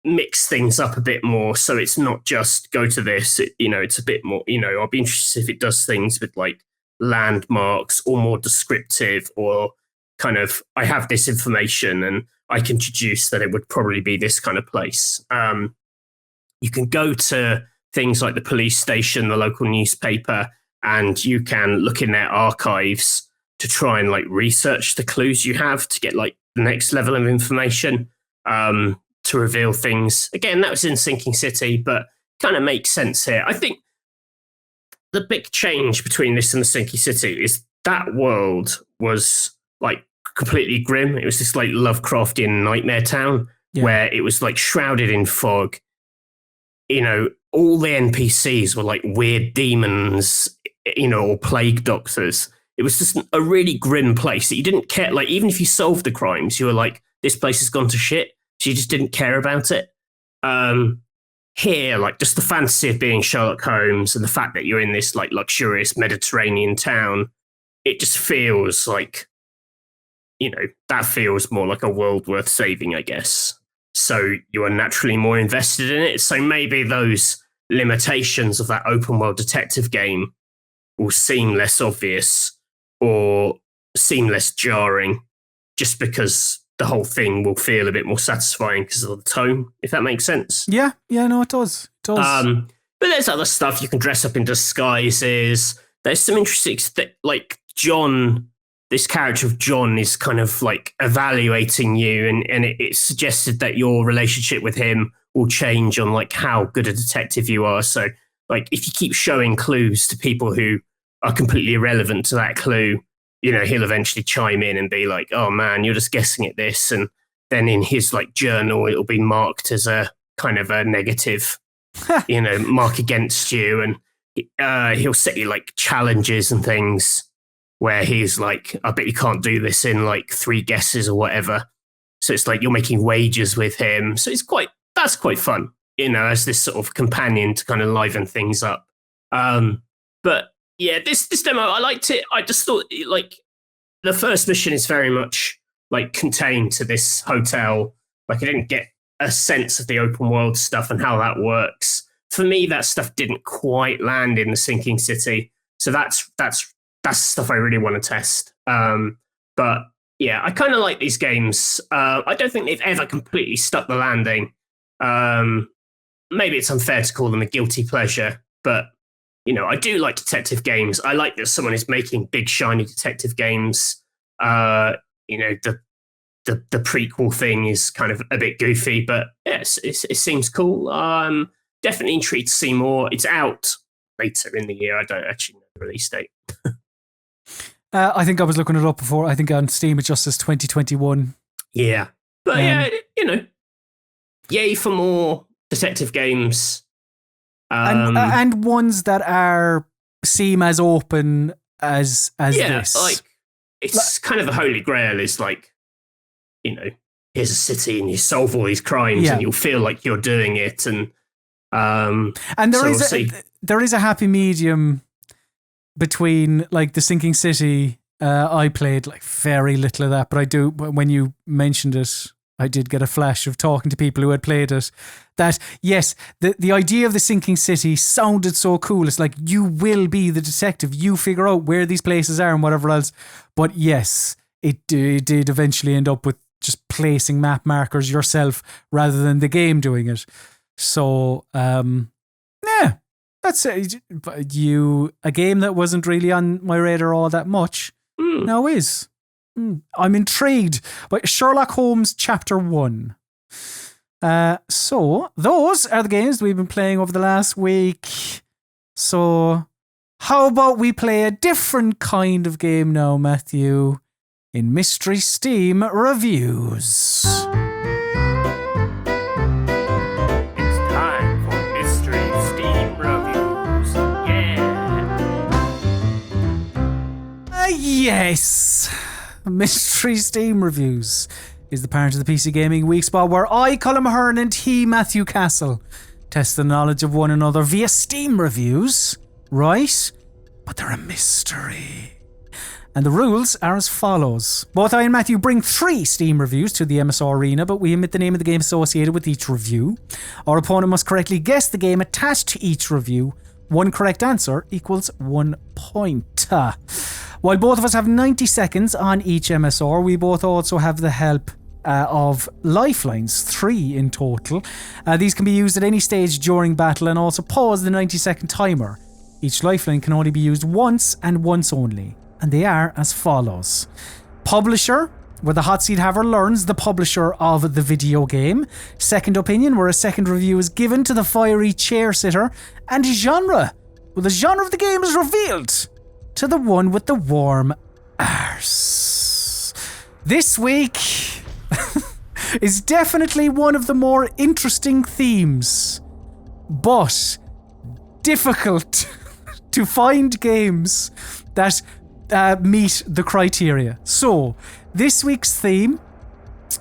mix things up a bit more. So it's not just go to this, it's a bit more, I'll be interested if it does things with like landmarks or more descriptive, or kind of, I have this information and I can deduce that it would probably be this kind of place. You can go to things like the police station, the local newspaper, and you can look in their archives to try and like research the clues you have to get like the next level of information, to reveal things. Again, that was in Sinking City, but kind of makes sense here. I think the big change between this and the Sinking City is that world was like completely grim. It was this like Lovecraftian nightmare town where it was like shrouded in fog. All the NPCs were like weird demons, or plague doctors. It was just a really grim place that you didn't care. Like, even if you solved the crimes, you were like, this place has gone to shit. So you just didn't care about it. Here, like, just the fantasy of being Sherlock Holmes and the fact that you're in this like luxurious Mediterranean town, it just feels like, that feels more like a world worth saving, I guess. So you are naturally more invested in it. So maybe those limitations of that open world detective game will seem less obvious or seem less jarring, just because the whole thing will feel a bit more satisfying because of the tone, if that makes sense. Yeah, no, it does. It does. But there's other stuff. You can dress up in disguises. There's some interesting, like John, this character of John is kind of like evaluating you, and it suggested that your relationship with him will change on like how good a detective you are. So like if you keep showing clues to people who are completely irrelevant to that clue, he'll eventually chime in and be like, oh man, you're just guessing at this. And then in his like journal, it'll be marked as a kind of a negative, mark against you. And he'll set you like challenges and things where he's like, I bet you can't do this in like 3 guesses or whatever. So it's like you're making wagers with him. So that's quite fun, as this sort of companion to kind of liven things up. But yeah, this demo, I liked it. I just thought like the first mission is very much like contained to this hotel. Like I didn't get a sense of the open world stuff and how that works. For me, that stuff didn't quite land in the Sinking City. So that's stuff I really want to test. But yeah, I kind of like these games. I don't think they've ever completely stuck the landing. Maybe it's unfair to call them a guilty pleasure, but I do like detective games. I like that someone is making big, shiny detective games. The prequel thing is kind of a bit goofy, but yes, it seems cool. Definitely intrigued to see more. It's out later in the year. I don't actually know the release date. I think I was looking it up before. I think on Steam it just says 2021. Yeah. But yay for more detective games. And ones that seem as open as this. Like it's kind of the holy grail is like, here's a city and you solve all these crimes and you'll feel like you're doing it. And there is a happy medium between like the Sinking City. I played like very little of that, but I do, when you mentioned it, I did get a flash of talking to people who had played it, that yes, the idea of the Sinking City sounded so cool. It's like you will be the detective, you figure out where these places are and whatever else. But yes, it did eventually end up with just placing map markers yourself rather than the game doing it. So yeah, that's it. A game that wasn't really on my radar all that much now is. I'm intrigued by Sherlock Holmes Chapter One. So those are the games we've been playing over the last week. So how about we play a different kind of game now, Matthew, in Mystery Steam Reviews. It's time for Mystery Steam Reviews. Yeah. Yes. Mystery Steam Reviews is the part of the PC Gaming Weekspot where I, Colm Ahern, and he, Matthew Castle, test the knowledge of one another via Steam reviews, right? But they're a mystery. And the rules are as follows. Both I and Matthew bring 3 Steam reviews to the MSR arena, but we omit the name of the game associated with each review. Our opponent must correctly guess the game attached to each review. 1 correct answer equals 1 point. While both of us have 90 seconds on each MSR, we both also have the help of lifelines, 3 in total. These can be used at any stage during battle and also pause the 90-second timer. Each lifeline can only be used once and once only. And they are as follows. Publisher, where the hot seat haver learns the publisher of the video game. Second opinion, where a second review is given to the fiery chair sitter. And genre, where the genre of the game is revealed to the one with the warm arse. This week is definitely one of the more interesting themes, but difficult to find games that meet the criteria. So, this week's theme,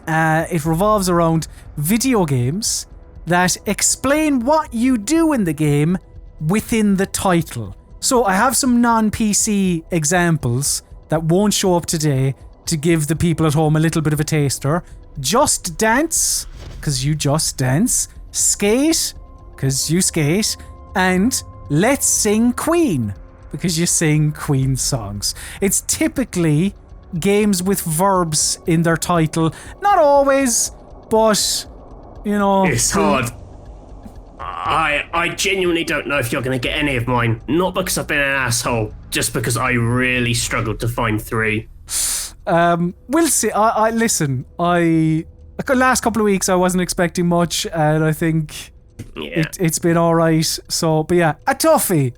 it revolves around video games that explain what you do in the game within the title. So, I have some non-PC examples that won't show up today to give the people at home a little bit of a taster. Just Dance, because you just dance. Skate, because you skate. And Let's Sing Queen, because you sing Queen songs. It's typically games with verbs in their title. Not always, but, you know. It's hard. I genuinely don't know if you're going to get any of mine. Not because I've been an asshole, just because I really struggled to find 3. We'll see. Listen, the last couple of weeks I wasn't expecting much, and I think it's been alright. So, but yeah, a toughie.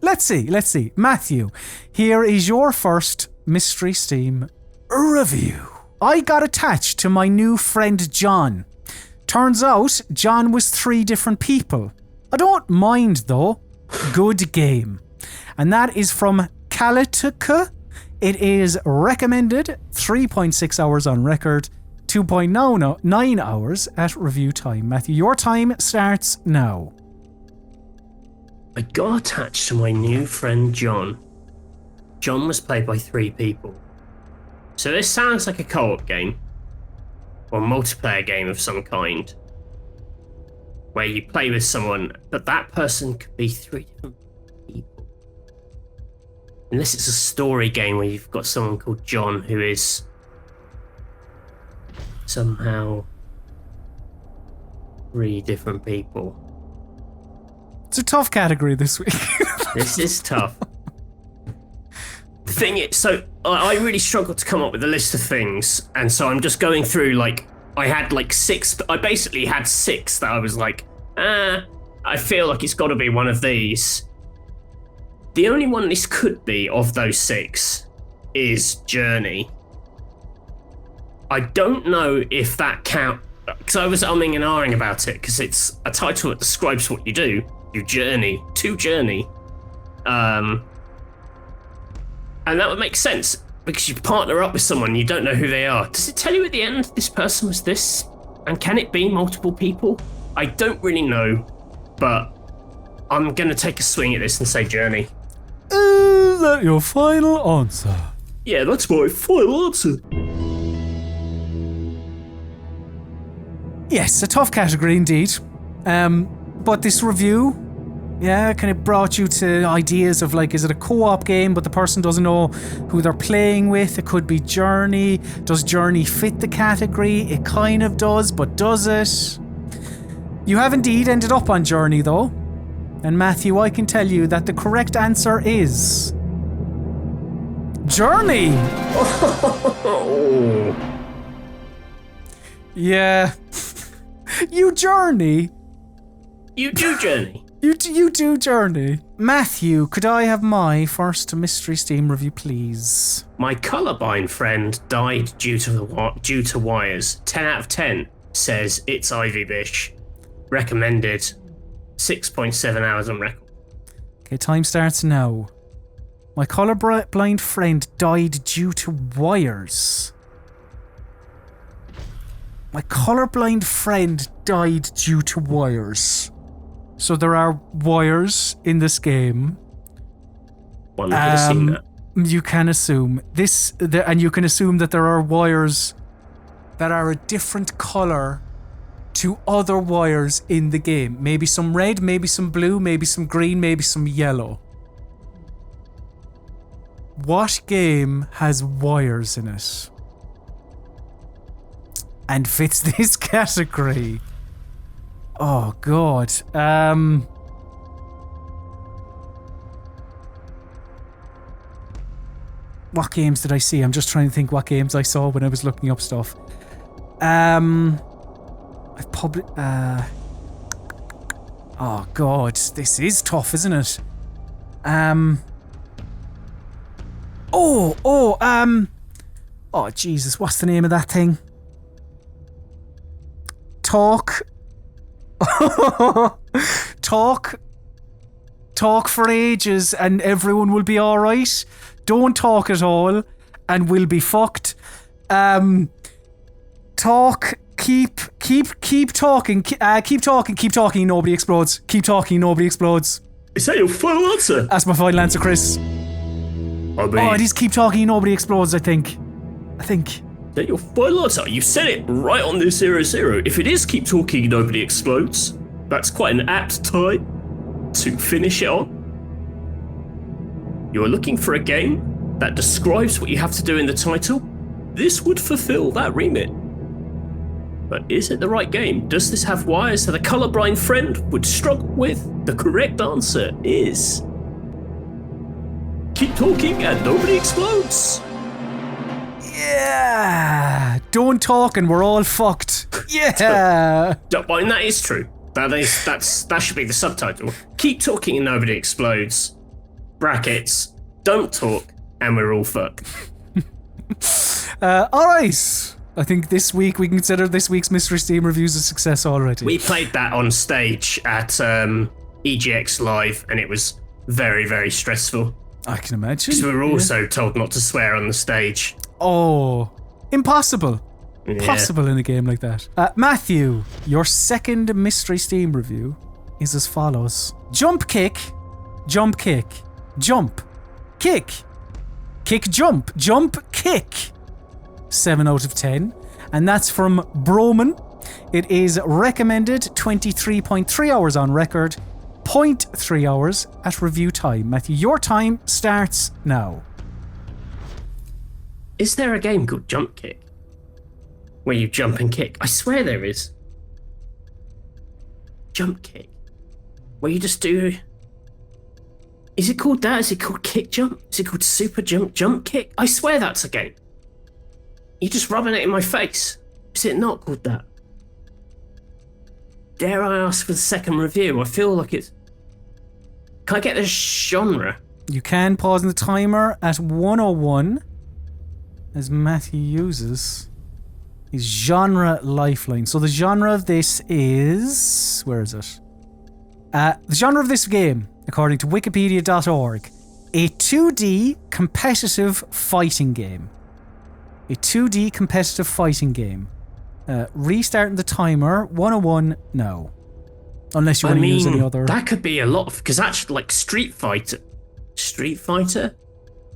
Let's see. Matthew, here is your first Mystery Steam review. I got attached to my new friend John. Turns out John was 3 different people. I don't mind though. Good game. And that is from Kalituka. It is recommended 3.6 hours on record, 2.9 hours at review time. Matthew, your time starts now. I got attached to my new friend John. John was played by 3 people. So this sounds like a co-op game, or a multiplayer game of some kind, where you play with someone, but that person could be 3 different people. Unless it's a story game where you've got someone called John who is somehow 3 different people. It's a tough category this week. This is tough. The thing is, so I really struggled to come up with a list of things, and so I'm just going through, like, I had like 6, I basically had 6 that I was like, I feel like it's got to be one of these. The only one this could be of those 6 is Journey. I don't know if that count, because I was umming and ahhing about it, because it's a title that describes what you do. You journey to Journey. And that would make sense, because you partner up with someone, you don't know who they are. Does it tell you at the end this person was this? And can it be multiple people? I don't really know, but I'm going to take a swing at this and say Journey. Is that your final answer? Yeah, that's my final answer. Yes, a tough category indeed. But this review, kind of brought you to ideas of, like, is it a co-op game but the person doesn't know who they're playing with? It could be Journey. Does Journey fit the category? It kind of does, but does it? You have indeed ended up on Journey though. And Matthew, I can tell you that the correct answer is Journey. Yeah. You journey. You do Journey. You do Journey. Matthew, could I have my first Mystery Steam review, please? My colourblind friend died due to wires. 10 out of 10 says it's Ivy Bish. Recommended 6.7 hours on record. Okay, time starts now. My colorblind friend died due to wires. My colorblind friend died due to wires. So there are wires in this game. One could have seen that. You can assume and you can assume that there are wires that are a different color to other wires in the game. Maybe some red, maybe some blue, maybe some green, maybe some yellow. What game has wires in it and fits this category? Oh God. What games did I see? I'm just trying to think what games I saw when I was looking up stuff. Oh God, this is tough, isn't it? Oh Jesus, what's the name of that thing? Talk for ages and everyone will be alright. Don't talk at all and we'll be fucked. Keep talking, nobody explodes. Keep talking, nobody explodes. Is that your final answer? That's my final answer, Chris. It is keep talking, nobody explodes, I think. Is that your final answer? You said it right on the 0-0. If it is keep talking, nobody explodes, that's quite an apt time to finish it on. You're looking for a game that describes what you have to do in the title. This would fulfill that remit. But is it the right game? Does this have wires that a colorblind friend would struggle with? The correct answer is... keep talking and nobody explodes. Yeah! Don't talk and we're all fucked. Yeah! Don't mind, that is true. That should be the subtitle. Keep talking and nobody explodes. Brackets, don't talk and we're all fucked. Alright. I think this week we can consider this week's Mystery Steam reviews a success already. We played that on stage at EGX Live and it was very, very stressful. I can imagine. Because we were also told not to swear on the stage. Oh, impossible. Yeah. Impossible in a game like that. Matthew, your second Mystery Steam review is as follows. Jump kick, jump kick, jump, kick, kick jump, jump kick. 7 out of 10. And that's from Broman. It is recommended 23.3 hours on record, 0.3 hours at review time. Matthew, your time starts now. Is there a game called Jump Kick? Where you jump and kick? I swear there is. Jump Kick. Where you just do... Is it called that? Is it called Kick Jump? Is it called Super Jump Jump Kick? I swear that's a game. You're just rubbing it in my face. Is it not called that? Dare I ask for the second review? I feel like it's... Can I get the genre? You can pause the timer at 101 as Matthew uses his genre lifeline. So the genre of this is... Where is it? The genre of this game, according to wikipedia.org, a 2D competitive fighting game. A 2D competitive fighting game. Restarting the timer, 101 now. Unless you want to use any other... That could be a lot of... Because actually, like Street Fighter... Street Fighter?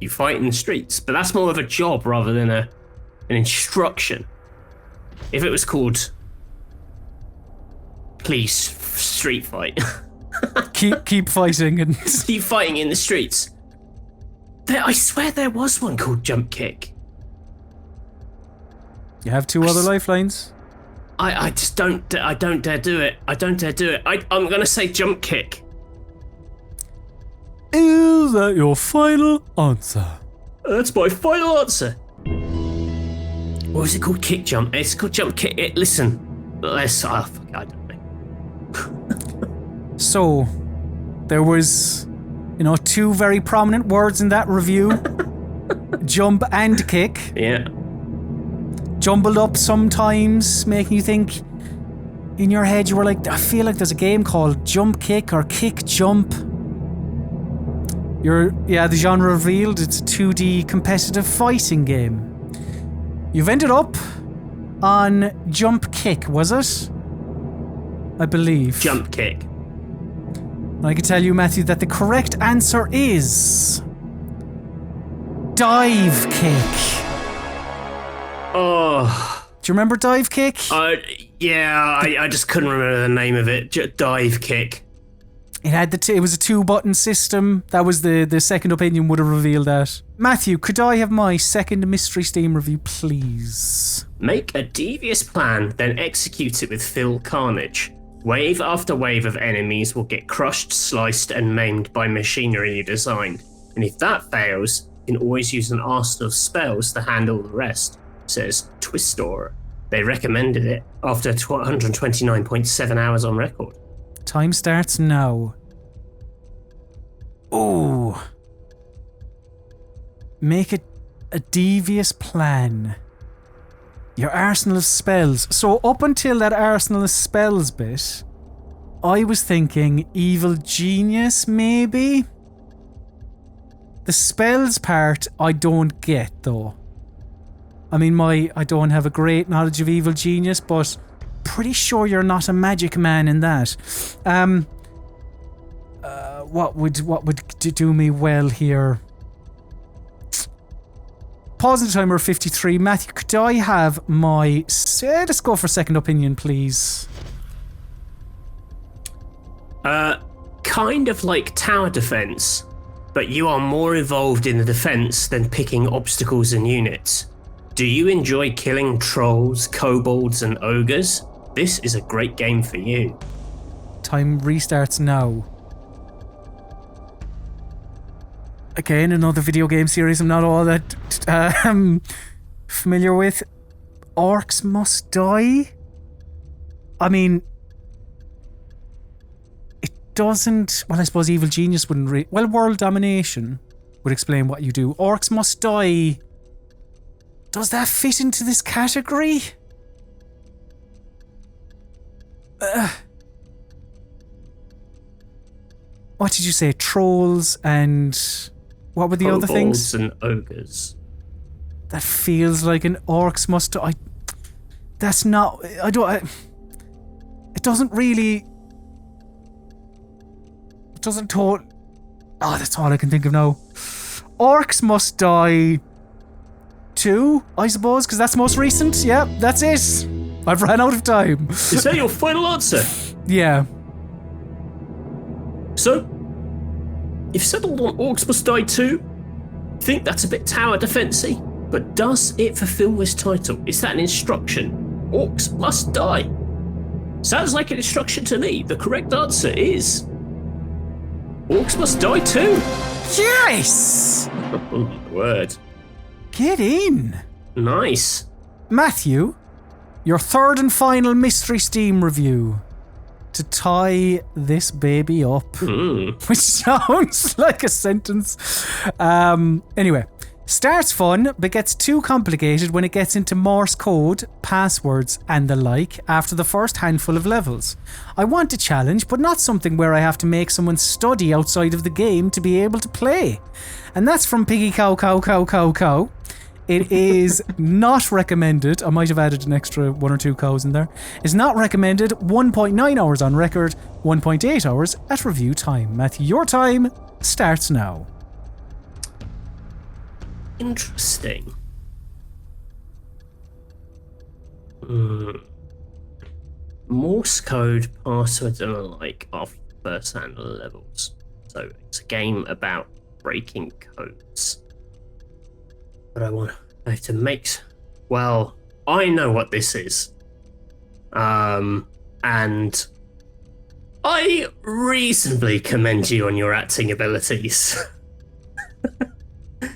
You fight in the streets. But that's more of a job rather than an instruction. If it was called... Please, Street Fight. keep fighting and... Keep fighting in the streets. I swear there was one called Jump Kick. You have two other lifelines? I just don't dare do it. I don't dare do it. I'm going to say Jump Kick. Is that your final answer? That's my final answer. Or is it called Kick Jump? It's called Jump Kick. Listen, let's... I don't know. So, there was, two very prominent words in that review. Jump and kick. Yeah. Jumbled up sometimes, making you think in your head you were like, I feel like there's a game called Jump Kick or Kick Jump. The genre revealed, it's a 2D competitive fighting game. You've ended up on Jump Kick, was it? I believe. Jump Kick. I can tell you, Matthew, that the correct answer is... Dive Kick. Oh. Do you remember Dive Kick? I just couldn't remember the name of it. Dive Kick. It had it was a 2-button system. That was the second opinion would have revealed that. Matthew, could I have my second mystery Steam review, please? Make a devious plan, then execute it with full carnage. Wave after wave of enemies will get crushed, sliced, and maimed by machinery you designed. And if that fails, you can always use an arsenal of spells to handle the rest, says Twistor. They recommended it after 129.7 hours on record. Time starts now. Ooh. Make it a devious plan. Your arsenal of spells. So up until that arsenal of spells bit, I was thinking evil genius, maybe? The spells part I don't get, though. I mean, I don't have a great knowledge of evil genius, but pretty sure you're not a magic man in that. What would do me well here? Pause the timer 53. Matthew, could I have my... let's go for second opinion, please. Kind of like tower defense, but you are more involved in the defense than picking obstacles and units. Do you enjoy killing trolls, kobolds, and ogres? This is a great game for you. Time restarts now. Again, another video game series I'm not all that familiar with. Orcs Must Die? I mean, it doesn't... Well, I suppose Evil Genius wouldn't... Well, World Domination would explain what you do. Orcs Must Die... Does that fit into this category? What did you say? Trolls and... What were the other things? Kobolds and ogres. That feels like an Orcs Must Die. That's not... it doesn't really... It doesn't talk... Oh, that's all I can think of now. Orcs Must Die 2, I suppose, because that's most recent. Yeah, that's it. I've run out of time. Is that your final answer? Yeah. So, you've settled on Orcs Must Die 2. Think that's a bit tower defensy, but does it fulfill this title? Is that an instruction? Orcs Must Die. Sounds like an instruction to me. The correct answer is Orcs Must Die 2. Yes! Oh my word. Get in. Nice. Matthew, your third and final mystery Steam review to tie this baby up. Which sounds like a sentence. Anyway, starts fun, but gets too complicated when it gets into Morse code, passwords, and the like after the first handful of levels. I want a challenge, but not something where I have to make someone study outside of the game to be able to play. And that's from Piggy Cow Cow Cow Cow Cow. It is not recommended. I might have added an extra 1 or 2 cows in there. It's not recommended. 1.9 hours on record. 1.8 hours at review time. Matthew, your time starts now. Interesting. Morse code, passwords, and the like are first-hand levels. So it's a game about breaking codes. But I have to make... Well, I know what this is. And I reasonably commend you on your acting abilities.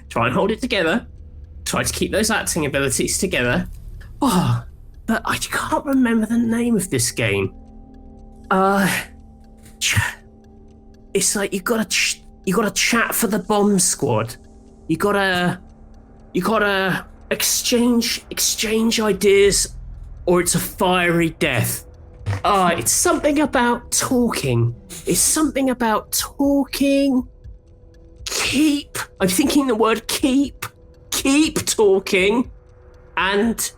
Try and hold it together. Try to keep those acting abilities together. Oh, but I can't remember the name of this game. It's like you gotta chat for the bomb squad. You gotta exchange ideas, or it's a fiery death. It's something about talking. It's something about talking. I'm thinking the word keep talking, and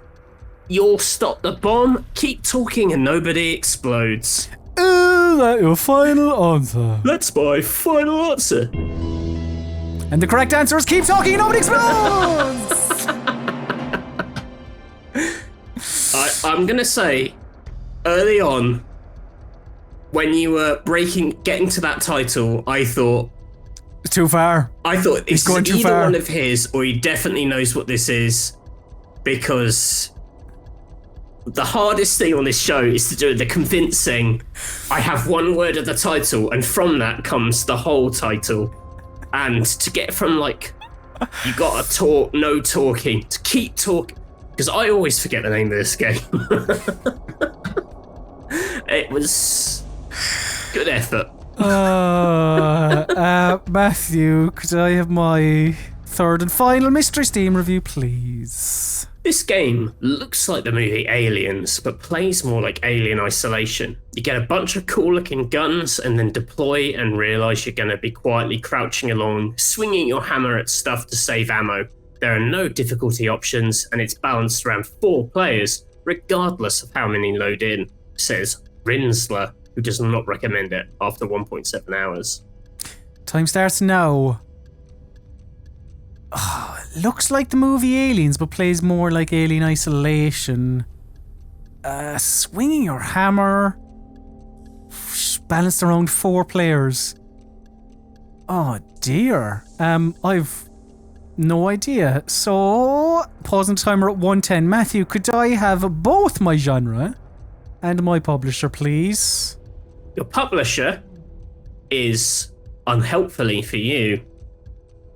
you'll stop the bomb. Keep talking and nobody explodes. Is that your final answer? That's my final answer. And the correct answer is keep talking and nobody explodes! I'm going to say, early on, when you were getting to that title, I thought... It's too far. I thought He's it's going too either far. one of his, or he definitely knows what this is, because the hardest thing on this show is to do the convincing. I have one word of the title, and from that comes the whole title. And to get from, like, you gotta talk, no talking, to keep talking, because I always forget the name of this game. It was good effort. Matthew, could I have my third and final Mystery Steam review, please? This game looks like the movie Aliens, but plays more like Alien Isolation. You get a bunch of cool looking guns and then deploy and realise you're going to be quietly crouching along, swinging your hammer at stuff to save ammo. There are no difficulty options, and it's balanced around 4 players, regardless of how many load in, says Rinsler, who does not recommend it after 1.7 hours. Time starts now. Oh, looks like the movie Aliens, but plays more like Alien Isolation. Swinging your hammer. Balanced around 4 players. Oh dear. I've no idea. So, pausing the timer at 1:10. Matthew, could I have both my genre and my publisher, please? Your publisher is, unhelpfully for you,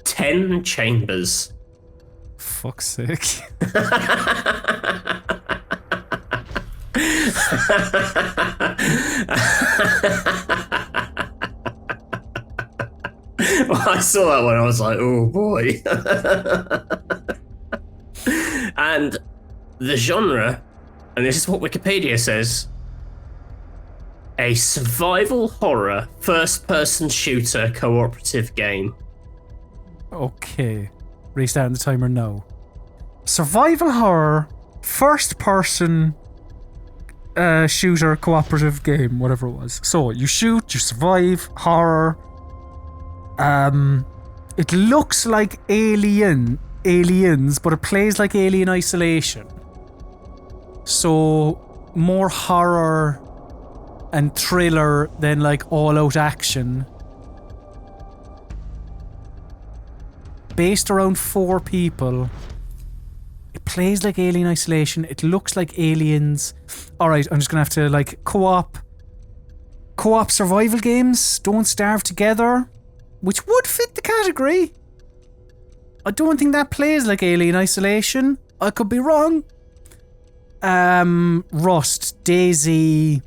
10 Chambers. Fuck's sake. I saw that one, I was like, oh boy. And the genre, and this is what Wikipedia says, a survival horror first-person shooter cooperative game. Okay. Restarting the timer now. Survival horror, first person shooter cooperative game, whatever it was. So you shoot, you survive, horror. It looks like Aliens, but it plays like Alien Isolation. So more horror and thriller than like all out action. Based around 4 people. It plays like Alien Isolation. It looks like Aliens. Alright, I'm just gonna have to like co-op survival games. Don't Starve Together, which would fit the category. I don't think that plays like Alien Isolation. I could be wrong. Rust, Daisy.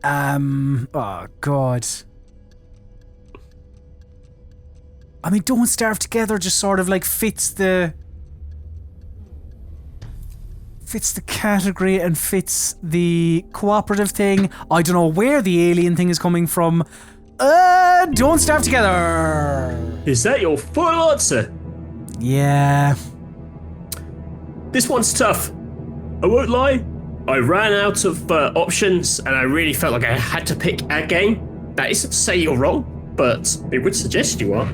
Oh god. I mean, Don't Starve Together just sort of like fits the category and fits the cooperative thing. I don't know where the alien thing is coming from. Don't Starve Together. Is that your full answer? Yeah. This one's tough. I won't lie. I ran out of options and I really felt like I had to pick a game. That isn't to say you're wrong, but it would suggest you are.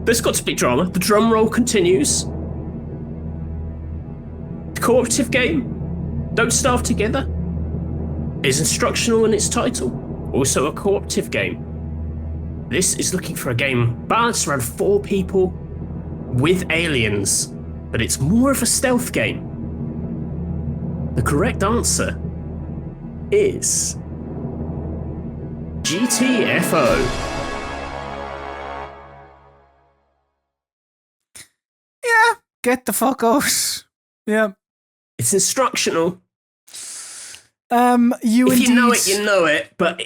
There's got to be drama. The drum roll continues. The cooperative game, Don't Starve Together, is instructional in its title. Also a cooperative game. This is looking for a game balanced around 4 people with aliens, but it's more of a stealth game. The correct answer is GTFO. Yeah. Get the fuck out. Yeah. It's instructional. You if indeed. you know it, you know it, but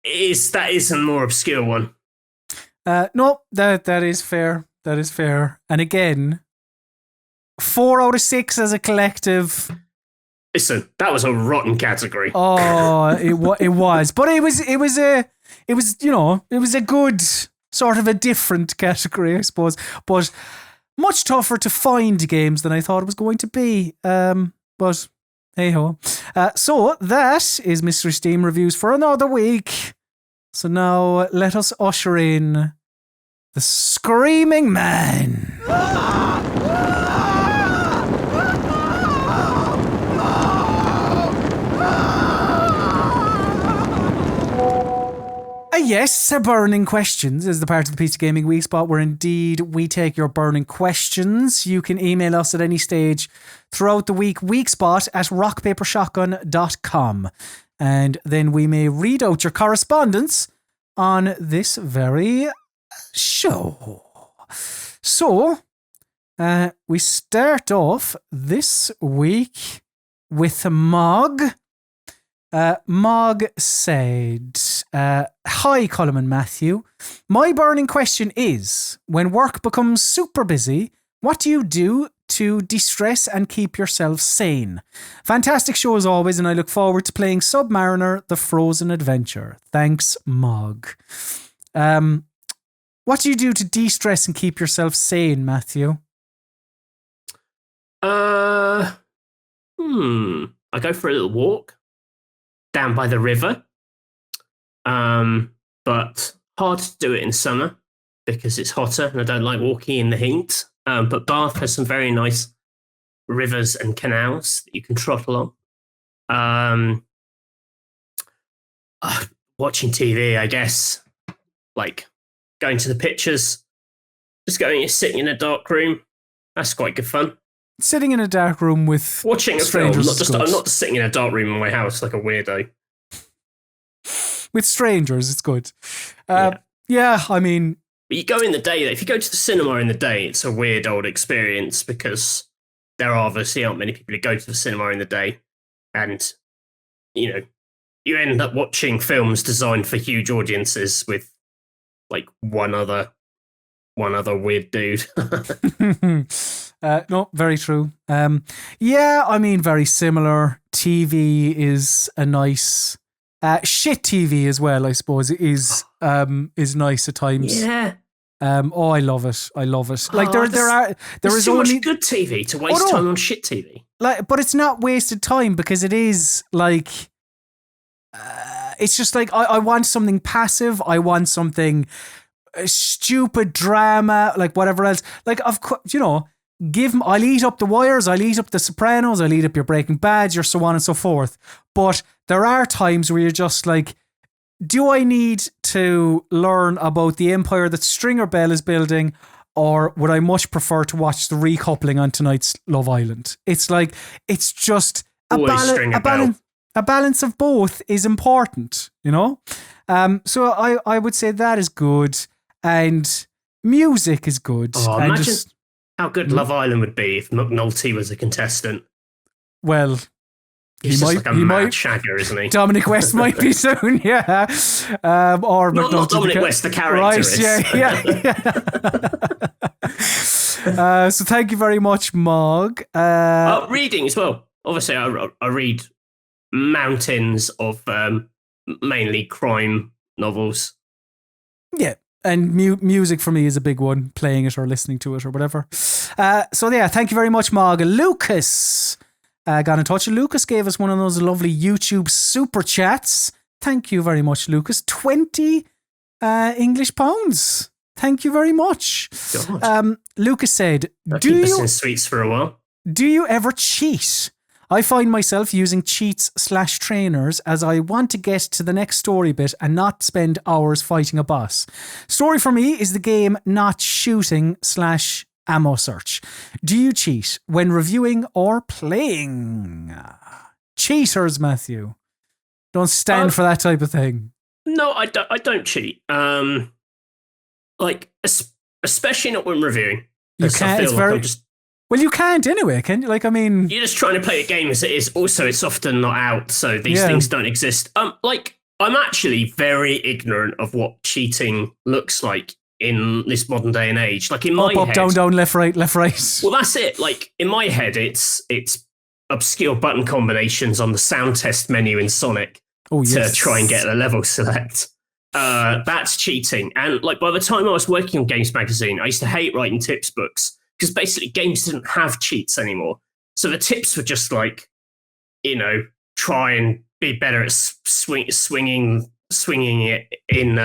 that is a more obscure one. No, that is fair. That is fair. And again, 4 out of 6 as a collective. Listen, that was a rotten category. Oh, it was, but it was a good sort of a different category, I suppose. But much tougher to find games than I thought it was going to be. But hey-ho. So that is Mystery Steam Reviews for another week. So now let us usher in the Screaming Man. Yes, burning questions is the part of the PC Gaming Weekspot where indeed we take your burning questions. You can email us at any stage throughout the week, weekspot@rockpapershotgun.com. And then we may read out your correspondence on this very show. So, we start off this week with Mog. Mog said, hi, Colm and Matthew. My burning question is, when work becomes super busy, what do you do to de-stress and keep yourself sane? Fantastic show as always, and I look forward to playing Submariner, The Frozen Adventure. Thanks, Mog. What do you do to de-stress and keep yourself sane, Matthew? I go for a little walk down by the river. But hard to do it in summer because it's hotter and I don't like walking in the heat. But Bath has some very nice rivers and canals that you can trot along. Watching TV, I guess, like going to the pictures, just sitting in a dark room. That's quite good fun. Sitting in a dark room with watching a film. I'm not just sitting in a dark room in my house like a weirdo. With strangers, it's good. Yeah, I mean... But you go in the day. If you go to the cinema in the day, it's a weird old experience because there obviously aren't many people who go to the cinema in the day. And, you end up watching films designed for huge audiences with, like, one other weird dude. No, very true. Very similar. TV is a nice... shit TV as well, I suppose, is nice at times. Yeah. I love it. Like there is too only much good TV to waste time on shit TV. Like, but it's not wasted time because it is like, it's just like I want something passive. I want something stupid drama, like whatever else. Like of course, I'll eat up The Wires, I'll eat up The Sopranos, I'll eat up your Breaking Bad, your so on and so forth. But there are times where you're just like, do I need to learn about the empire that Stringer Bell is building, or would I much prefer to watch the recoupling on tonight's Love Island? It's like, it's just a balance of both is important, So I would say that is good, and music is good. Oh, imagine how good Love Island would be if McNulty was a contestant. Well, he's just like a mad shagger, isn't he? Dominic West might be soon, yeah. Or not Dominic West, the character. Right, yeah. So thank you very much, Mog. Reading as well. Obviously, I read mountains of mainly crime novels. Yeah. And music for me is a big one, playing it or listening to it or whatever. So yeah, thank you very much, Mog. Lucas got in touch. Lucas gave us one of those lovely YouTube super chats. Thank you very much, Lucas. 20 English pounds. Thank you very much. Lucas said, keep us in sweets for a while. Do you ever cheat? I find myself using cheats/trainers as I want to get to the next story bit and not spend hours fighting a boss. Story for me is the game, not shooting/ammo search. Do you cheat when reviewing or playing? Cheaters, Matthew. Don't stand for that type of thing. No, I don't cheat. Especially not when reviewing. You can't. It's very... Well, you can't anyway, can you? You're just trying to play a game as it is. Also, it's often not out, so these things don't exist. I'm actually very ignorant of what cheating looks like in this modern day and age. Like in my head, up, down, left, right. Well, that's it. Like in my head, it's obscure button combinations on the sound test menu in Sonic to try and get a level select. That's cheating. And like by the time I was working on Games Magazine, I used to hate writing tips books because basically games didn't have cheats anymore. So the tips were just like, try and be better at swinging it in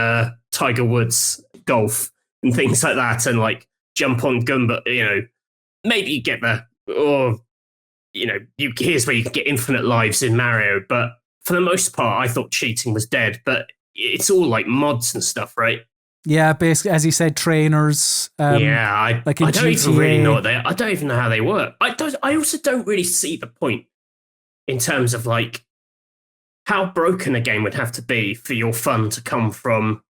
Tiger Woods golf and things like that, and like jump on Goomba. Maybe you get or here's where you can get infinite lives in Mario. But for the most part, I thought cheating was dead. But it's all like mods and stuff, right? Yeah, basically, as you said, trainers. I like in don't even GTA. really know I don't even know how they work. I also don't really see the point in terms of like how broken a game would have to be for your fun to come from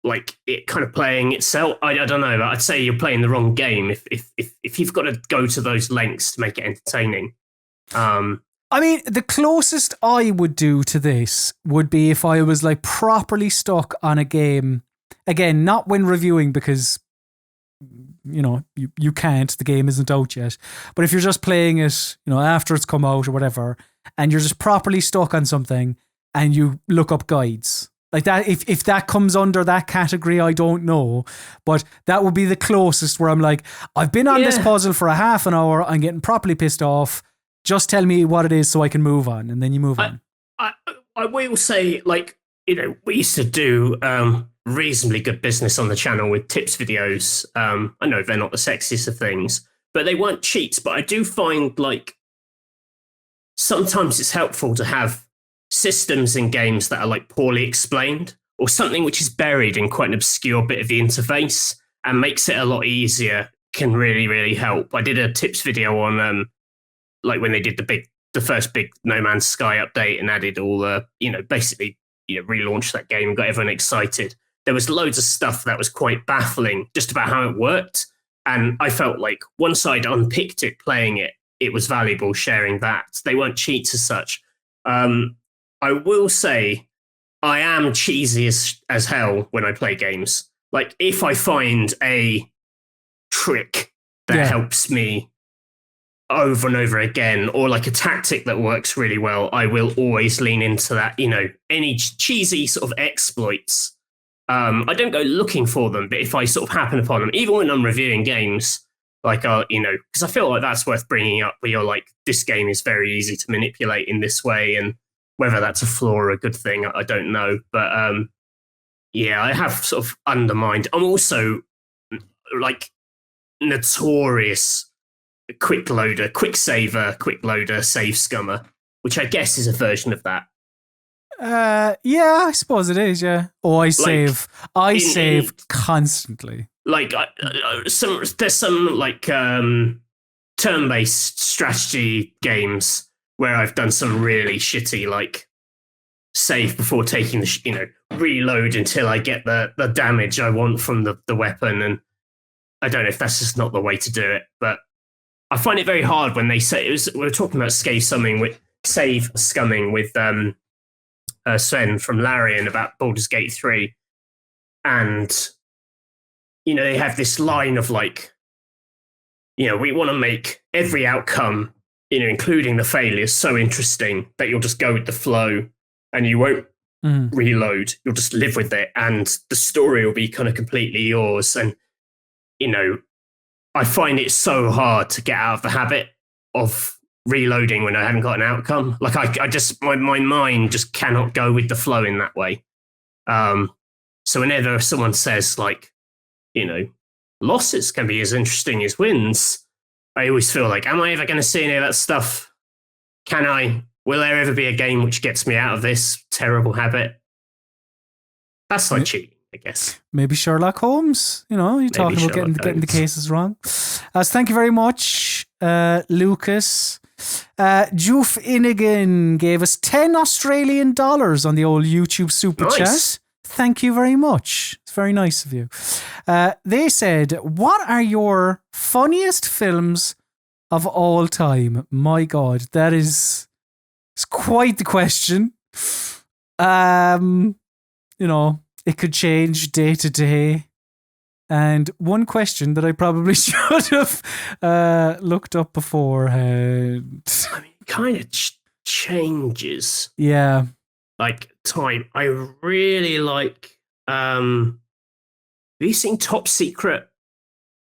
like it kind of playing itself. I don't know. I'd say you're playing the wrong game if you've got to go to those lengths to make it entertaining. I mean, the closest I would do to this would be if I was like properly stuck on a game. Again, not when reviewing because, you can't, the game isn't out yet. But if you're just playing it, after it's come out or whatever, and you're just properly stuck on something and you look up guides. Like that, if that comes under that category, I don't know. But that would be the closest where I'm like, I've been on this puzzle for a half an hour, I'm getting properly pissed off. Just tell me what it is so I can move on, and then you move on. I will say, like, we used to do reasonably good business on the channel with tips videos. I know they're not the sexiest of things, but they weren't cheats. But I do find, like, sometimes it's helpful to have systems in games that are, like, poorly explained or something which is buried in quite an obscure bit of the interface and makes it a lot easier can really, really help. I did a tips video on... like when they did the first big No Man's Sky update and added all the, basically, relaunched that game and got everyone excited. There was loads of stuff that was quite baffling just about how it worked. And I felt like once I'd unpicked it, playing it, it was valuable sharing that. They weren't cheats as such. I will say I am cheesy as hell when I play games. Like if I find a trick that helps me over and over again, or like a tactic that works really well, I will always lean into that, any cheesy sort of exploits. I don't go looking for them, but if I sort of happen upon them, even when I'm reviewing games, like, because I feel like that's worth bringing up where you're like, this game is very easy to manipulate in this way. And whether that's a flaw or a good thing, I don't know. But I have sort of undermined. I'm also like notorious quick loader, save scummer, which I guess is a version of that. Yeah, I suppose it is. Yeah. Oh, I save constantly. Like there's some like turn-based strategy games where I've done some really shitty like save before taking the reload until I get the damage I want from the weapon, and I don't know if that's just not the way to do it, but I find it very hard when they say we were talking about save scumming with Sven from Larian about Baldur's Gate 3, and they have this line of like, we want to make every outcome, including the failures, so interesting that you'll just go with the flow and you won't reload. You'll just live with it, and the story will be kind of completely yours. And I find it so hard to get out of the habit of reloading when I haven't got an outcome. Like I just, my mind just cannot go with the flow in that way. So whenever someone says like, losses can be as interesting as wins, I always feel like, am I ever going to see any of that stuff? Will there ever be a game which gets me out of this terrible habit? That's like cheating, I guess. Maybe Sherlock Holmes. You're talking about getting the cases wrong. So thank you very much, Lucas. Joof Innigan gave us 10 Australian dollars on the old YouTube super chat. Thank you very much. It's very nice of you. They said, what are your funniest films of all time? My God, it's quite the question. It could change day to day. And one question that I probably should have looked up beforehand. I mean, it kind of changes. Yeah. like time, I really like. Have you seen Top Secret?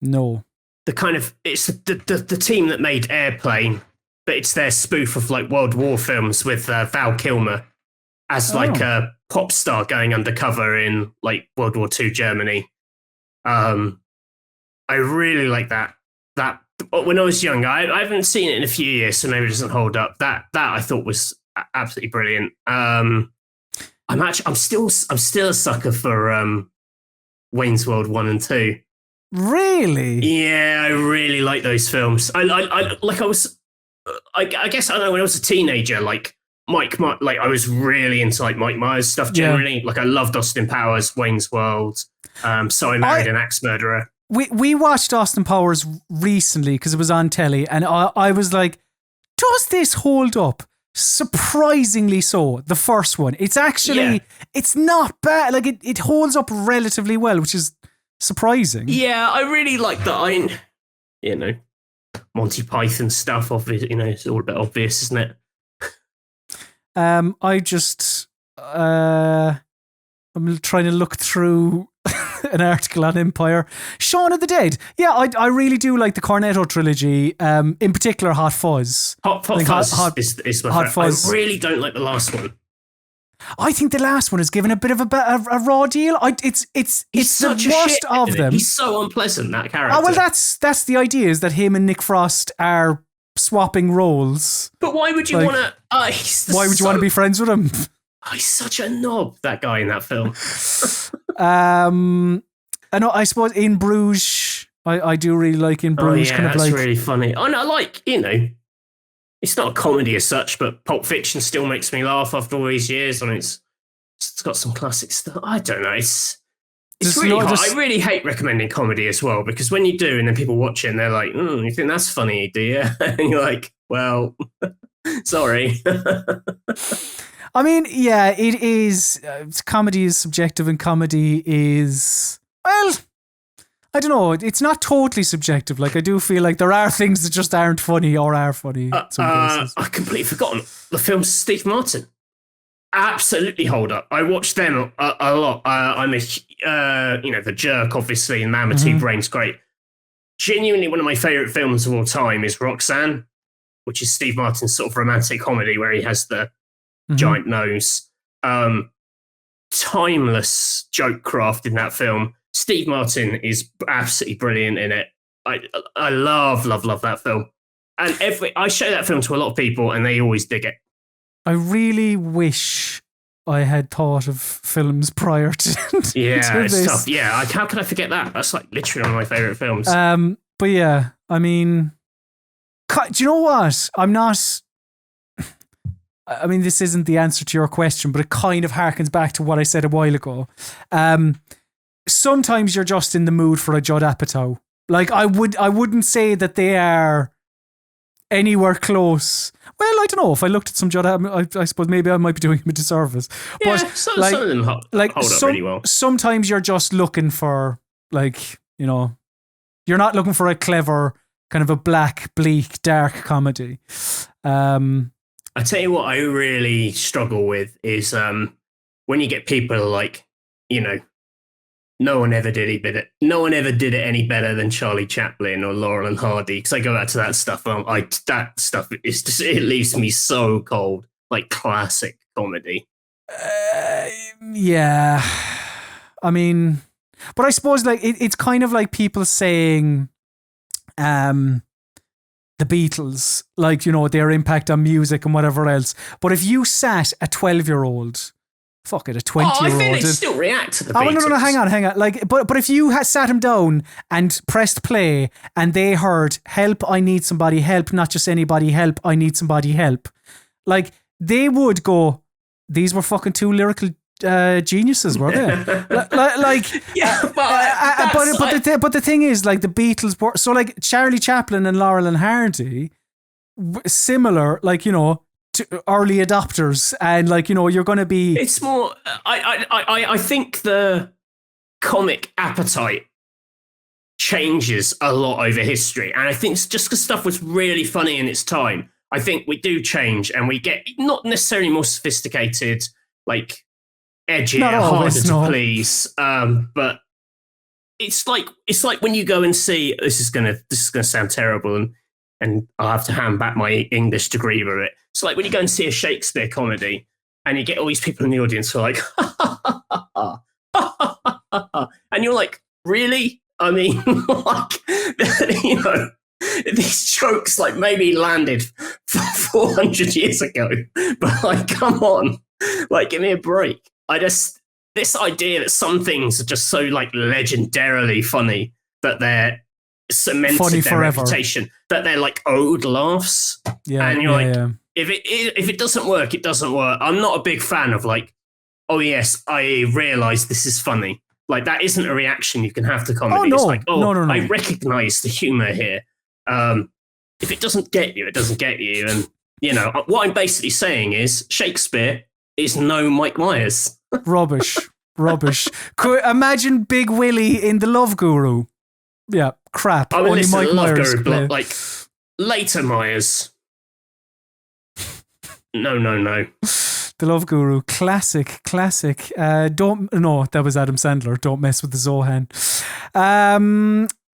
No. The kind of it's the team that made Airplane, but it's their spoof of like World War films with Val Kilmer as like a pop star going undercover in like World War II Germany. I really like that. That when I was young, I haven't seen it in a few years, so maybe it doesn't hold up. That I thought was absolutely brilliant. I'm still a sucker for Wayne's World 1 and 2. Really? Yeah, I really like those films. I guess I don't know, when I was a teenager, like like I was really into like Mike Myers stuff generally. Yeah. Like I loved Austin Powers, Wayne's World. So I Married an Axe Murderer. We watched Austin Powers recently because it was on telly, and I was like, does this hold up? Surprisingly so, the first one. It's actually, it's not bad. Like it holds up relatively well, which is surprising. Yeah, I really like that. Monty Python stuff, obviously, it's all a bit obvious, isn't it? I just, I'm trying to look through an article on Empire. Shaun of the Dead. Yeah, I really do like the Cornetto trilogy, in particular Hot Fuzz. Hot Fuzz is my favorite. Fuzz. I really don't like the last one. I think the last one is given a bit of a raw deal. It's the worst of them. He's so unpleasant, that character. Oh, well, that's the idea, is that him and Nick Frost are swapping roles. But why would you want to... why would you want to be friends with him? Oh, he's such a knob, that guy in that film. I know. I suppose In Bruges, I do really like In Bruges. Oh, yeah, that's really funny. I know, it's not a comedy as such, but Pulp Fiction still makes me laugh after all these years. I mean, it's got some classic stuff. I don't know. It's really hard. I really hate recommending comedy as well, because when you do, and then people watch it and they're like, you think that's funny, do you? And you're like, well, sorry. I mean, yeah, it is. Comedy is subjective, and comedy is, well, I don't know. It's not totally subjective. Like, I do feel like there are things that just aren't funny or are funny. I completely forgotten the films Steve Martin. Absolutely hold up. I watched them a lot. I'm The Jerk, obviously, and Man with Two Brains, great. Genuinely, one of my favourite films of all time is Roxanne, which is Steve Martin's sort of romantic comedy where he has the giant nose. Timeless joke craft in that film. Steve Martin is absolutely brilliant in it. I love that film. And I show that film to a lot of people and they always dig it. I really wish I had thought of films prior to it's this. Tough. Yeah, how could I forget that? That's like literally one of my favourite films. But yeah, I mean, do you know what? I mean, this isn't the answer to your question, but it kind of harkens back to what I said a while ago. Sometimes you're just in the mood for a Judd Apatow. Like, I wouldn't say that they are anywhere close. Well, I don't know. If I looked at some Judd Apatow, I suppose maybe I might be doing him a disservice. Yeah, but some of them hold up really well. Sometimes you're just looking for, you're not looking for a clever, kind of a black, bleak, dark comedy. I tell you what I really struggle with is when you get people like, no one ever did it any better than Charlie Chaplin or Laurel and Hardy, because I go back to that stuff. That stuff is just, it leaves me so cold. Like classic comedy. Yeah, I mean, but I suppose it's kind of like people saying, the Beatles, their impact on music and whatever else. But if you sat a 12-year-old, a 20-year-old... I think they still react to the Beatles. No, hang on. But if you had sat him down and pressed play and they heard, help, I need somebody help, not just anybody help, I need somebody help. They would go, these were fucking two lyrical geniuses, were they? But the thing is, the Beatles were so Charlie Chaplin and Laurel and Hardy, similar, to early adopters, and you're going to be. It's more. I think the comic appetite changes a lot over history, and I think it's just because stuff was really funny in its time. I think we do change, and we get not necessarily more sophisticated. like edgier, Not always, harder to no. please. But it's like when you go and see, this is gonna sound terrible, and I'll have to hand back my English degree with it. It's like when you go and see a Shakespeare comedy and you get all these people in the audience who are like, and you're like, really? I mean, like, you know, these jokes like maybe landed 400 years ago, but like, come on, like, give me a break. This idea that some things are just so like legendarily funny that they're cemented Funny their forever. reputation, that they're like owed laughs. Yeah, And you're like, yeah. if it doesn't work, it doesn't work. I'm not a big fan of like, oh yes, I realise this is funny. Like, that isn't a reaction you can have to comedy. Oh, no. It's like, No. I recognise the humour here. If it doesn't get you, it doesn't get you. And, you know, what I'm basically saying is Shakespeare is no Mike Myers. Rubbish. Imagine Big Willie in The Love Guru. Yeah, crap. I mean, Only listen, Mike Love Myers Guru, could play. like, later Myers. No. The Love Guru, classic. That was Adam Sandler. Don't mess with the Zohan.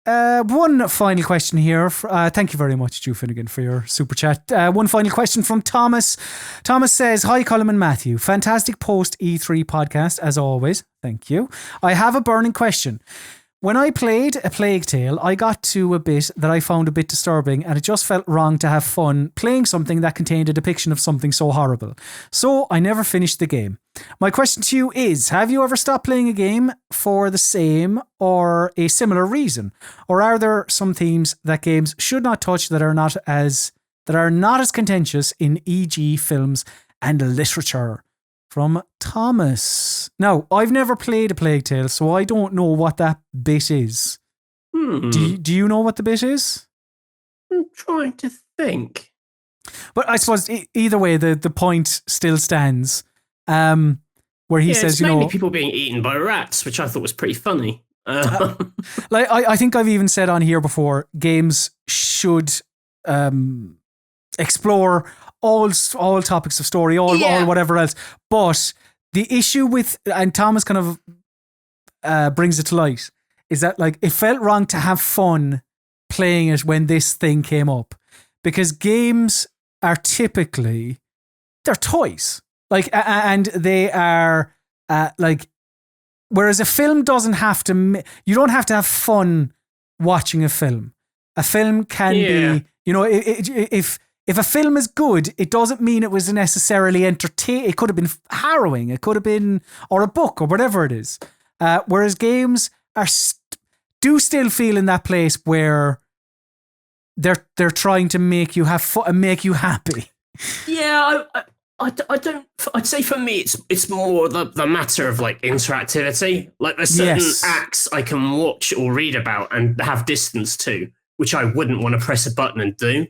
One final question here. Thank you very much, Drew Finnegan, for your super chat. One final question from Thomas. Thomas says, "Hi, Colin and Matthew. Fantastic post E3 podcast as always. Thank you. I have a burning question. When I played A Plague Tale, I got to a bit that I found a bit disturbing, and it just felt wrong to have fun playing something that contained a depiction of something so horrible. So I never finished the game. My question to you is, have you ever stopped playing a game for the same or a similar reason? Or are there some themes that games should not touch that are not as contentious in, e.g., films and literature?" From Thomas. Now, I've never played A Plague Tale, so I don't know what that bit is. Do you know what the bit is? I'm trying to think. But I suppose either way, the point still stands. Where he says, it's you know, mainly people being eaten by rats, which I thought was pretty funny. like I think I've even said on here before, games should explore all topics of story, all whatever else. But the issue with, and Thomas kind of brings it to light, is that like it felt wrong to have fun playing it when this thing came up, because games are typically, they're toys, like, and they are like, whereas a film doesn't have to, you don't have to have fun watching a film. A film can be, you know, if a film is good, it doesn't mean it was necessarily entertaining. It could have been harrowing. It could have been, or a book, or whatever it is. Whereas games are do still feel in that place where they're trying to make you have fun and make you happy. Yeah, I don't. I'd say for me, it's more the matter of like interactivity. Like there's certain acts I can watch or read about and have distance to, which I wouldn't want to press a button and do.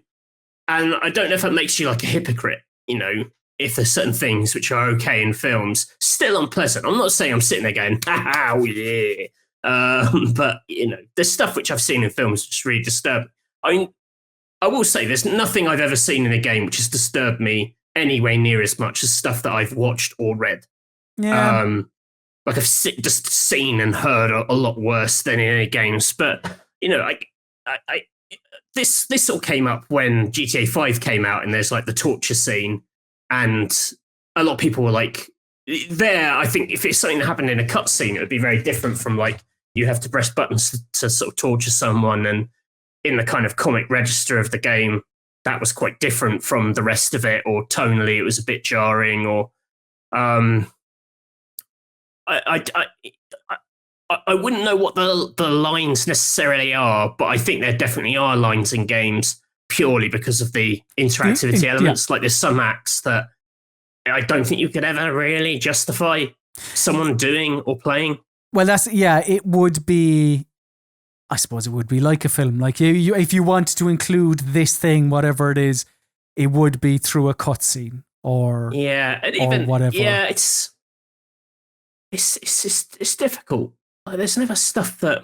And I don't know if it makes you like a hypocrite, you know, if there's certain things which are okay in films, still unpleasant. I'm not saying I'm sitting there going, oh yeah. But, you know, there's stuff which I've seen in films which is really disturbing. I mean, I will say there's nothing I've ever seen in a game which has disturbed me anywhere near as much as stuff that I've watched or read. Yeah. Like I've just seen and heard a lot worse than in any games. But, you know, This all came up when GTA 5 came out, and there's like the torture scene, and a lot of people were like, there, I think if it's something that happened in a cutscene, it would be very different from like, you have to press buttons to sort of torture someone, and in the kind of comic register of the game, that was quite different from the rest of it, or tonally it was a bit jarring, or I wouldn't know what the lines necessarily are, but I think there definitely are lines in games purely because of the interactivity elements. Like there's some acts that I don't think you could ever really justify someone doing or playing. Well, it would be, I suppose it would be like a film. Like you if you wanted to include this thing, whatever it is, it would be through a cutscene or even whatever. Yeah, it's difficult. Like, there's never stuff that.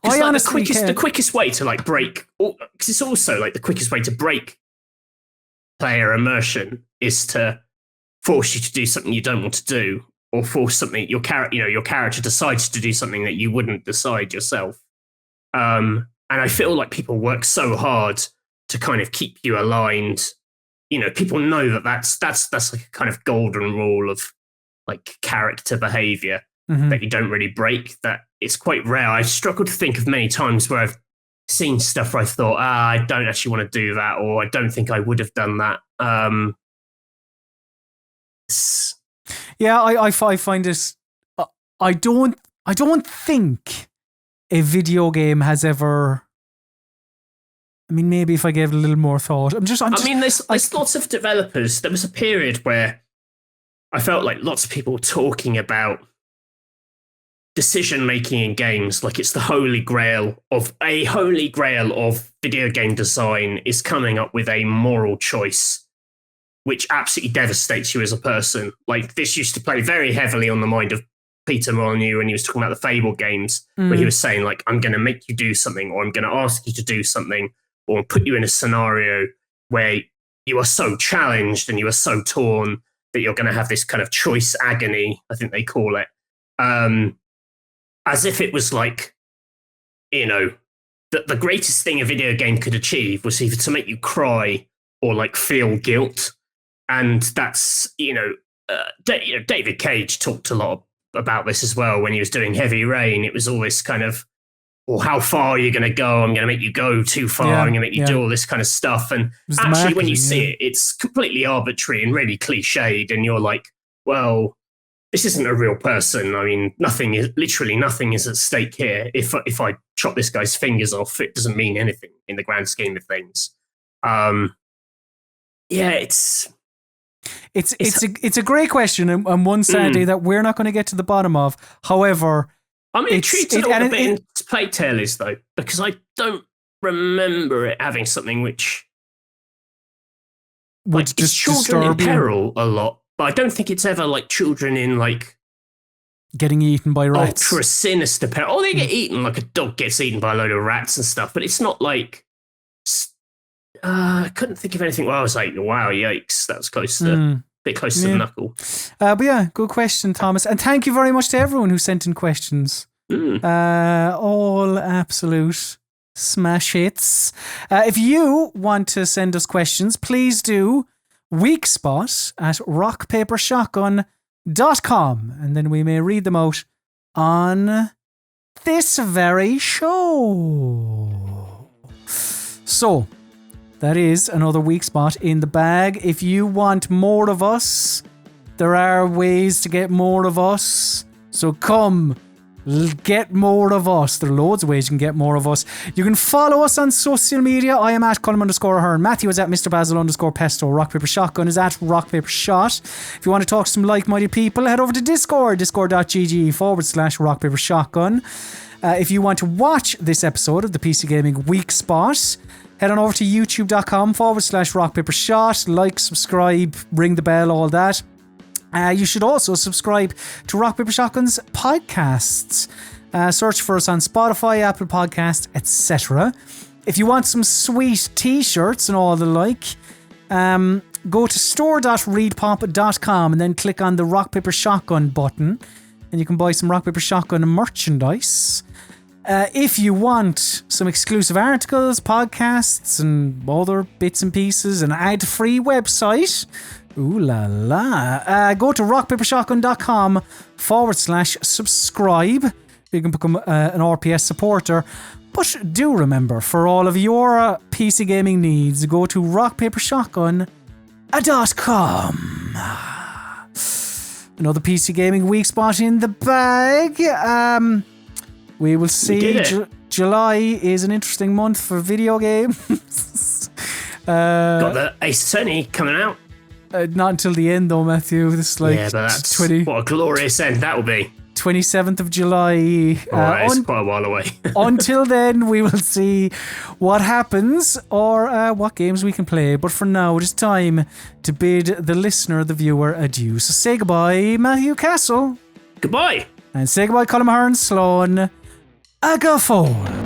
I like honestly the quickest way to like break, because it's also like the quickest way to break player immersion is to force you to do something you don't want to do, or force something your character decides to do something that you wouldn't decide yourself. And I feel like people work so hard to kind of keep you aligned. People know that that's like a kind of golden rule of like character behavior that you don't really break. That it's quite rare. I've struggled to think of many times where I've seen stuff where I thought, I don't actually want to do that, or I don't think I would have done that. Yeah, I find it. I don't think a video game has ever. I mean, maybe if I gave it a little more thought. There's lots of developers. There was a period where I felt like lots of people talking about decision making in games, like it's the holy grail of video game design, is coming up with a moral choice which absolutely devastates you as a person. Like, this used to play very heavily on the mind of Peter Molyneux when he was talking about the Fable games, where he was saying, like, I'm going to make you do something, or I'm going to ask you to do something, or put you in a scenario where you are so challenged and you are so torn that you're going to have this kind of choice agony, I think they call it. As if it was like, the greatest thing a video game could achieve was either to make you cry or like feel guilt. And that's, David Cage talked a lot about this as well when he was doing Heavy Rain. It was always kind of, well, how far are you going to go? I'm going to make you go too far. I'm going to make you do all this kind of stuff. And actually, when you see it, it's completely arbitrary and really cliched. And you're like, well, this isn't a real person. I mean, nothing is at stake here. If I chop this guy's fingers off, it doesn't mean anything in the grand scheme of things. It's a great question, and one sadly that we're not going to get to the bottom of. However, I'm intrigued to know what the bit in Plague Tale is, though, because I don't remember it having something which would it's children in peril a lot, but I don't think it's ever like children in like getting eaten by rats. Ultra sinister peril. Oh, they get eaten, like a dog gets eaten by a load of rats and stuff, but it's not like. I couldn't think of anything where I was like, wow, yikes, that was a bit close to the knuckle. But yeah, good question, Thomas. And thank you very much to everyone who sent in questions. All absolute smash hits. If you want to send us questions, please do Weekspot at rockpapershotgun.com, and then we may read them out on this very show. So, that is another Weekspot in the bag. If you want more of us, there are ways to get more of us. So come, get more of us. There are loads of ways you can get more of us. You can follow us on social media. I am at Colm_Ahern. Matthew is at Mr. Basil_Pesto. Rock Paper Shotgun is at Rock Paper Shot. If you want to talk to some like-minded people, head over to Discord, discord.gg/Rock Paper Shotgun. If you want to watch this episode of the PC Gaming Weekspot, head on over to youtube.com/Rock Paper Shot. Like, subscribe, ring the bell, all that. You should also subscribe to Rock Paper Shotgun's podcasts. Search for us on Spotify, Apple Podcasts, etc. If you want some sweet t-shirts and all the like, go to store.readpop.com and then click on the Rock Paper Shotgun button, and you can buy some Rock Paper Shotgun merchandise. If you want some exclusive articles, podcasts, and other bits and pieces, an ad-free website, ooh la la, go to rockpapershotgun.com/subscribe. You can become an RPS supporter. But do remember, for all of your PC gaming needs, go to rockpapershotgun.com. Another PC Gaming Weekspot in the bag. We will see. July is an interesting month for video games. Got the Ace Attorney coming out. Not until the end, though, Matthew. This is like but that's what a glorious end that will be. 27th of July. It's quite a while away. Until then, we will see what happens or what games we can play. But for now, it is time to bid the listener, the viewer, adieu. So say goodbye, Matthew Castle. Goodbye. And say goodbye, Colm Ahern Sloan. Agafol.